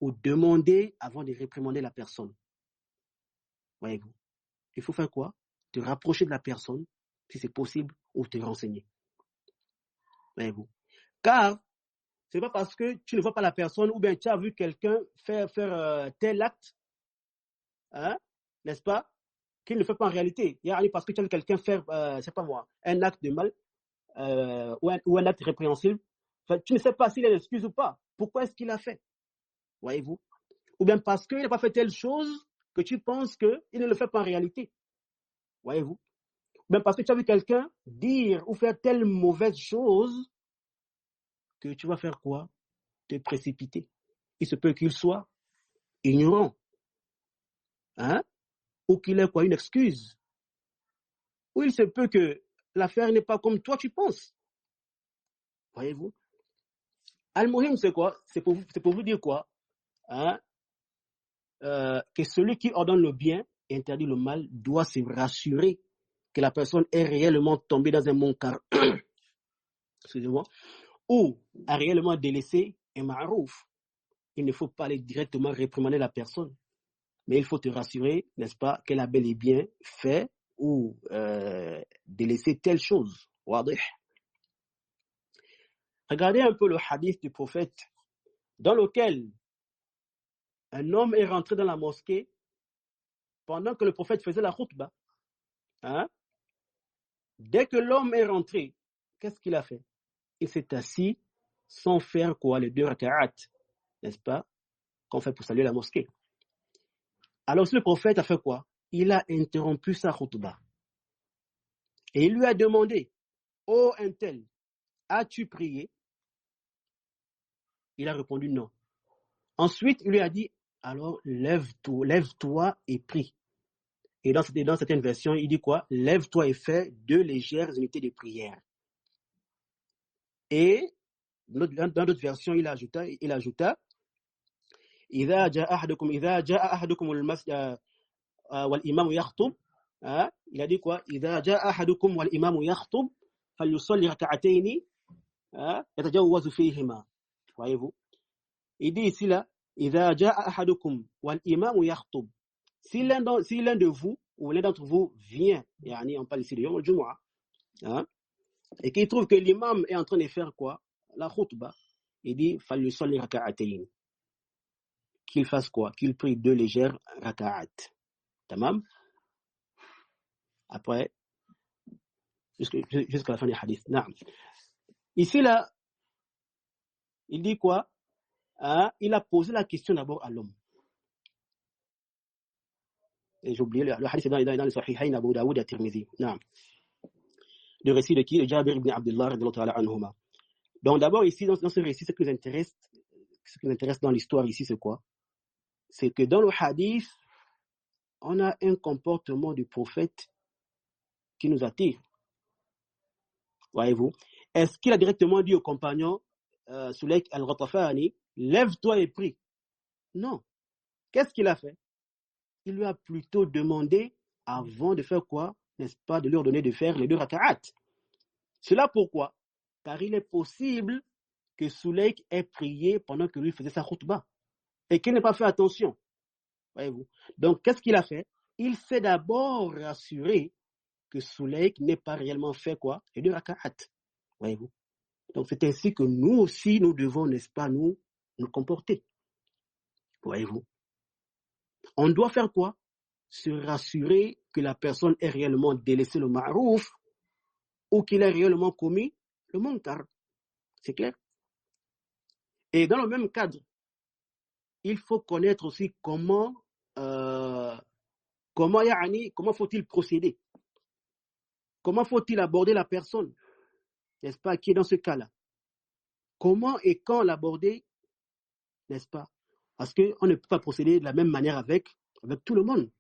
ou demander avant de réprimander la personne. Voyez-vous? Il faut faire quoi? Te rapprocher de la personne, si c'est possible, ou te renseigner. Voyez-vous? Car, c'est pas parce que tu ne vois pas la personne ou bien tu as vu quelqu'un faire tel acte, n'est-ce pas, qu'il ne fait pas en réalité. Il y a parce que tu as vu quelqu'un faire, c'est pas moi, un acte de mal ou un acte répréhensible, tu ne sais pas s'il a l'excuse ou pas. Pourquoi est-ce qu'il a fait? Voyez-vous? Ou bien parce qu'il n'a pas fait telle chose que tu penses qu'il ne le fait pas en réalité. Voyez-vous? Ou bien parce que tu as vu quelqu'un dire ou faire telle mauvaise chose que tu vas faire quoi? Te précipiter. Il se peut qu'il soit ignorant, ou qu'il ait quoi? Une excuse. Ou il se peut que l'affaire n'est pas comme toi tu penses. Voyez-vous? Al-Muhim, c'est quoi? C'est pour vous dire quoi? Que celui qui ordonne le bien et interdit le mal doit se rassurer que la personne est réellement tombée dans un munkar, excusez-moi, ou a réellement délaissé un ma'rouf. Il ne faut pas aller directement réprimander la personne, mais il faut te rassurer, n'est-ce pas, qu'elle a bel et bien fait ou délaissé telle chose. Regardez un peu le hadith du prophète dans lequel un homme est rentré dans la mosquée pendant que le prophète faisait la khutbah. Dès que l'homme est rentré, qu'est-ce qu'il a fait? Il s'est assis sans faire quoi? Les 2 raka'at, n'est-ce pas? Qu'on fait pour saluer la mosquée. Alors le prophète a fait quoi? Il a interrompu sa khutbah. Et il lui a demandé, oh un tel, as-tu prié? Il a répondu non. Ensuite, il lui a dit, alors lève-toi et prie. Et dans certaines versions, il dit quoi? Lève-toi et fais 2 légères unités de prière. Et dans d'autres versions, il ajouta إذا جاء أحدكم المسجد والإمام يخطب il a dit quoi? إذا جاء أحدكم والإمام يخطب فليصلي ركعتين يتجوز فيهما. Voyez-vous? Il dit ici là, إذا جاء أحدكم والإمام يخطب. Si l'un de vous ou l'un d'entre vous vient, on parle ici de Yom al-Jumu'ah, et qu'il trouve que l'imam est en train de faire quoi? La khutbah. Il dit فليصلي ركعتين. Qu'il fasse quoi? Qu'il prie 2 légères raka'at. Tamam? Après, jusqu'à la fin du hadith. Naam. Ici, là, il dit quoi? Il a posé la question d'abord à l'homme. Et j'ai oublié, le hadith est dans le Sahihayn, Abu Daoud et Tirmidhi. Naam. Le récit de qui? De Jabir ibn Abdullah, anhuma. Donc d'abord, ici, dans ce récit, ce qui nous intéresse dans l'histoire ici, c'est quoi? C'est que dans le hadith, on a un comportement du prophète qui nous attire. Voyez-vous? Est-ce qu'il a directement dit aux compagnons, Sulaik al-Ghatafani, lève-toi et prie. Non. Qu'est-ce qu'il a fait? Il lui a plutôt demandé, avant de faire quoi, n'est-ce pas, de lui ordonner de faire les 2 raka'at. Cela pourquoi? Car il est possible que Sulaik ait prié pendant que lui faisait sa khutbah et qu'il n'ait pas fait attention. Voyez-vous. Donc, qu'est-ce qu'il a fait? Il s'est d'abord rassuré que Sulaik n'ait pas réellement fait quoi? Les 2 raka'at. Voyez-vous. Donc, c'est ainsi que nous aussi, nous devons, n'est-ce pas, nous comporter. Voyez-vous. On doit faire quoi? Se rassurer que la personne ait réellement délaissé le ma'rouf ou qu'il ait réellement commis le munkar. C'est clair? Et dans le même cadre, il faut connaître aussi comment faut-il procéder? Comment faut-il aborder la personne, n'est-ce pas, qui est dans ce cas-là? Comment et quand l'aborder, n'est-ce pas? Parce qu'on ne peut pas procéder de la même manière avec tout le monde,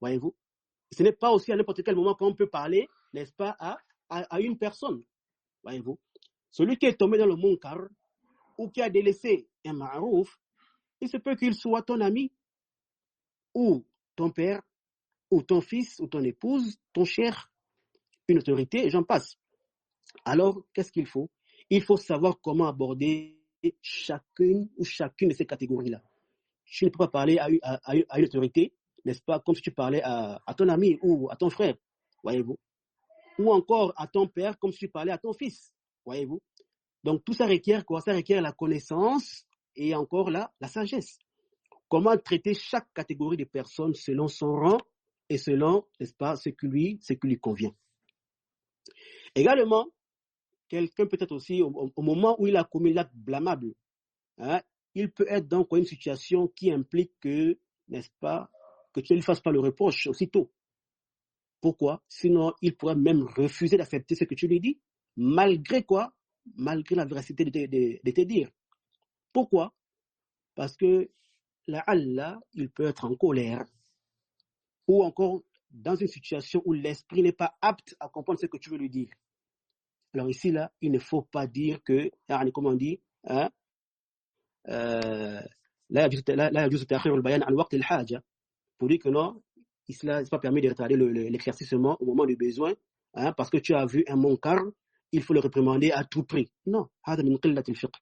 voyez-vous. Ce n'est pas aussi à n'importe quel moment qu'on peut parler, n'est-ce pas, à une personne, voyez-vous. Celui qui est tombé dans le munkar ou qui a délaissé un ma'rouf, il se peut qu'il soit ton ami ou ton père ou ton fils ou ton épouse, ton cher, une autorité, et j'en passe. Alors, qu'est-ce qu'il faut? Il faut savoir comment aborder chacune de ces catégories-là. Tu ne peux pas parler à une autorité, n'est-ce pas, comme si tu parlais à ton ami ou à ton frère, voyez-vous. Ou encore à ton père, comme si tu parlais à ton fils, voyez-vous. Donc, tout ça requiert quoi? Ça requiert la connaissance et encore la sagesse. Comment traiter chaque catégorie de personnes selon son rang et selon, n'est-ce pas, ce qui lui convient. Également, quelqu'un peut-être aussi, au moment où il a commis l'acte blâmable, hein, il peut être dans une situation qui implique que, n'est-ce pas, que tu ne lui fasses pas le reproche aussitôt. Pourquoi? Sinon, il pourrait même refuser d'accepter ce que tu lui dis, malgré quoi? Malgré la véracité de te dire. Pourquoi? Parce que là, il peut être en colère, ou encore dans une situation où l'esprit n'est pas apte à comprendre ce que tu veux lui dire. Alors ici, là, il ne faut pas dire que, comme on dit, hein, لا يجوز تأخير البيان عن وقت الحاجة, pour dire que non, cela n'est pas permis de retarder l'éclaircissement au moment du besoin, hein, parce que tu as vu un munkar, il faut le réprimander à tout prix. Non, هذا من قلة الفقه.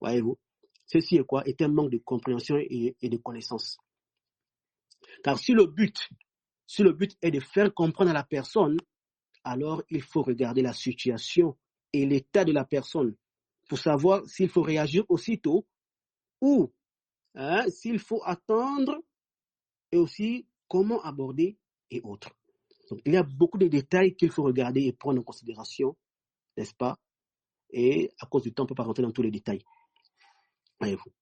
Voyez-vous, ceci est quoi? Est un manque de compréhension et de connaissance. Car si le but est de faire comprendre à la personne, alors il faut regarder la situation et l'état de la personne pour savoir s'il faut réagir aussitôt ou s'il faut attendre, et aussi comment aborder et autres. Donc, il y a beaucoup de détails qu'il faut regarder et prendre en considération, n'est-ce pas? Et à cause du temps, on ne peut pas rentrer dans tous les détails. Voyez-vous.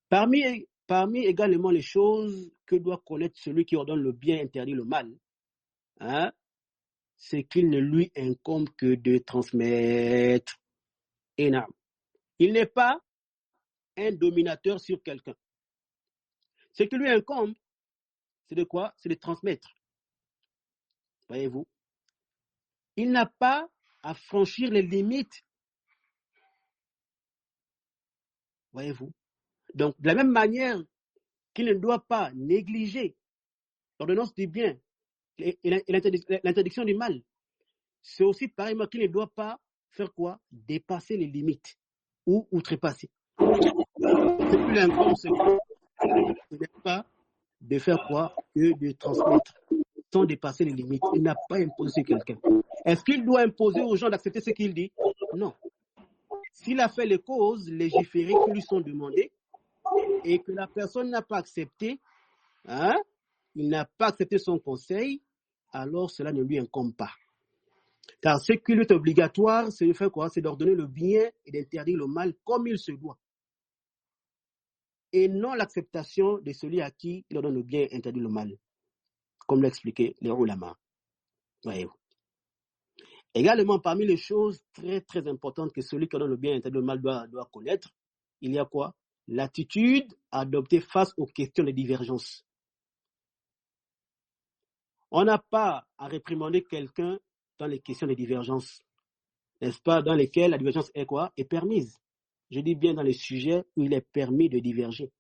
Parmi également les choses que doit connaître celui qui ordonne le bien et interdit le mal, hein, c'est qu'il ne lui incombe que de transmettre. Énorme. Il n'est pas un dominateur sur quelqu'un. Ce qui lui incombe, c'est de quoi? C'est de transmettre. Voyez-vous. Il n'a pas à franchir les limites. Voyez-vous. Donc, de la même manière qu'il ne doit pas négliger l'ordonnance du bien et l'interdiction du mal, c'est aussi pareillement qu'il ne doit pas faire quoi? Dépasser les limites ou outrepasser. C'est plus l'incombe, ce n'est pas de faire quoi? Que de transmettre sans dépasser les limites. Il n'a pas imposé sur quelqu'un. Est-ce qu'il doit imposer aux gens d'accepter ce qu'il dit? Non. S'il a fait les causes légiférées qui lui sont demandées et que la personne n'a pas accepté, hein, il n'a pas accepté son conseil, alors cela ne lui incombe pas. Car ce qui lui est obligatoire, c'est de faire quoi? C'est d'ordonner le bien et d'interdire le mal comme il se doit. Et non l'acceptation de celui à qui il ordonne le bien et interdit le mal, comme l'a expliqué les ulama. Voyez-vous. Également, parmi les choses très très importantes que celui qui ordonne le bien et interdit le mal doit connaître, il y a quoi? L'attitude adoptée face aux questions de divergence. On n'a pas à réprimander quelqu'un dans les questions de divergence. n'est-ce pas, dans lesquels la divergence est quoi? Est permise. Je dis bien dans les sujets où il est permis de diverger.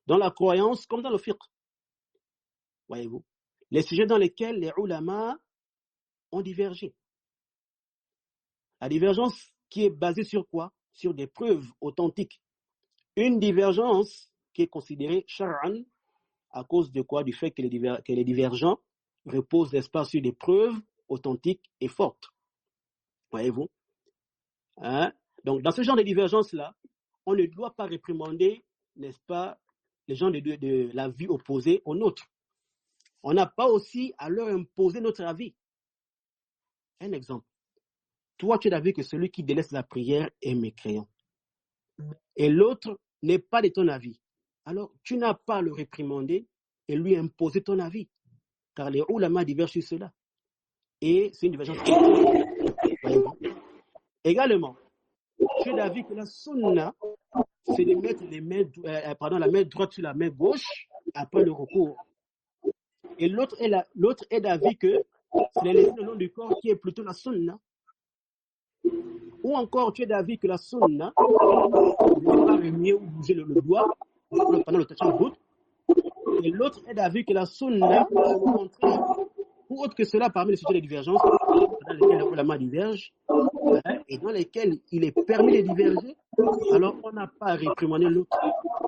Dans la croyance comme dans le fiqh. Voyez-vous? Les sujets dans lesquels les ulama ont divergé. La divergence qui est basée sur quoi? Sur des preuves authentiques. Une divergence qui est considérée shar'an à cause de quoi? Du fait que les divergents reposent, n'est-ce pas, sur des preuves authentiques et fortes. Voyez-vous? Hein? Donc, dans ce genre de divergence-là, on ne doit pas réprimander, n'est-ce pas, les gens de la vie opposée au nôtre. On n'a pas aussi à leur imposer notre avis. Un exemple. Toi, tu as d'avis que celui qui délaisse la prière est mécréant. Et l'autre n'est pas de ton avis. Alors, tu n'as pas à le réprimander et lui imposer ton avis. Car les ulama divergent sur cela. Et c'est une divergence. Également, tu es d'avis que la sunna, c'est de mettre la main droite sur la main gauche après le recours. Et l'autre est d'avis que c'est les laisser le long du corps qui est plutôt la sunna. Ou encore, tu es d'avis que la sunna, ne pas remuer ou bouger le doigt pendant le tashahhud. Et l'autre est d'avis que la sunna, au contraire, ou autre que cela, parmi les sujets de divergence, dans lesquels les ulama divergent, et dans lesquels il est permis de diverger, alors on n'a pas à réprimander l'autre.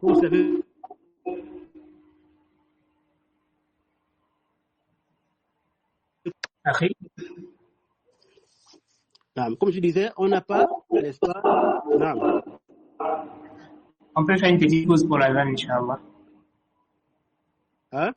Comme vous savez, comme je disais, on n'a pas, n'est-ce pas? On peut faire une petite pause pour la vanne, Inch'Allah. Hein?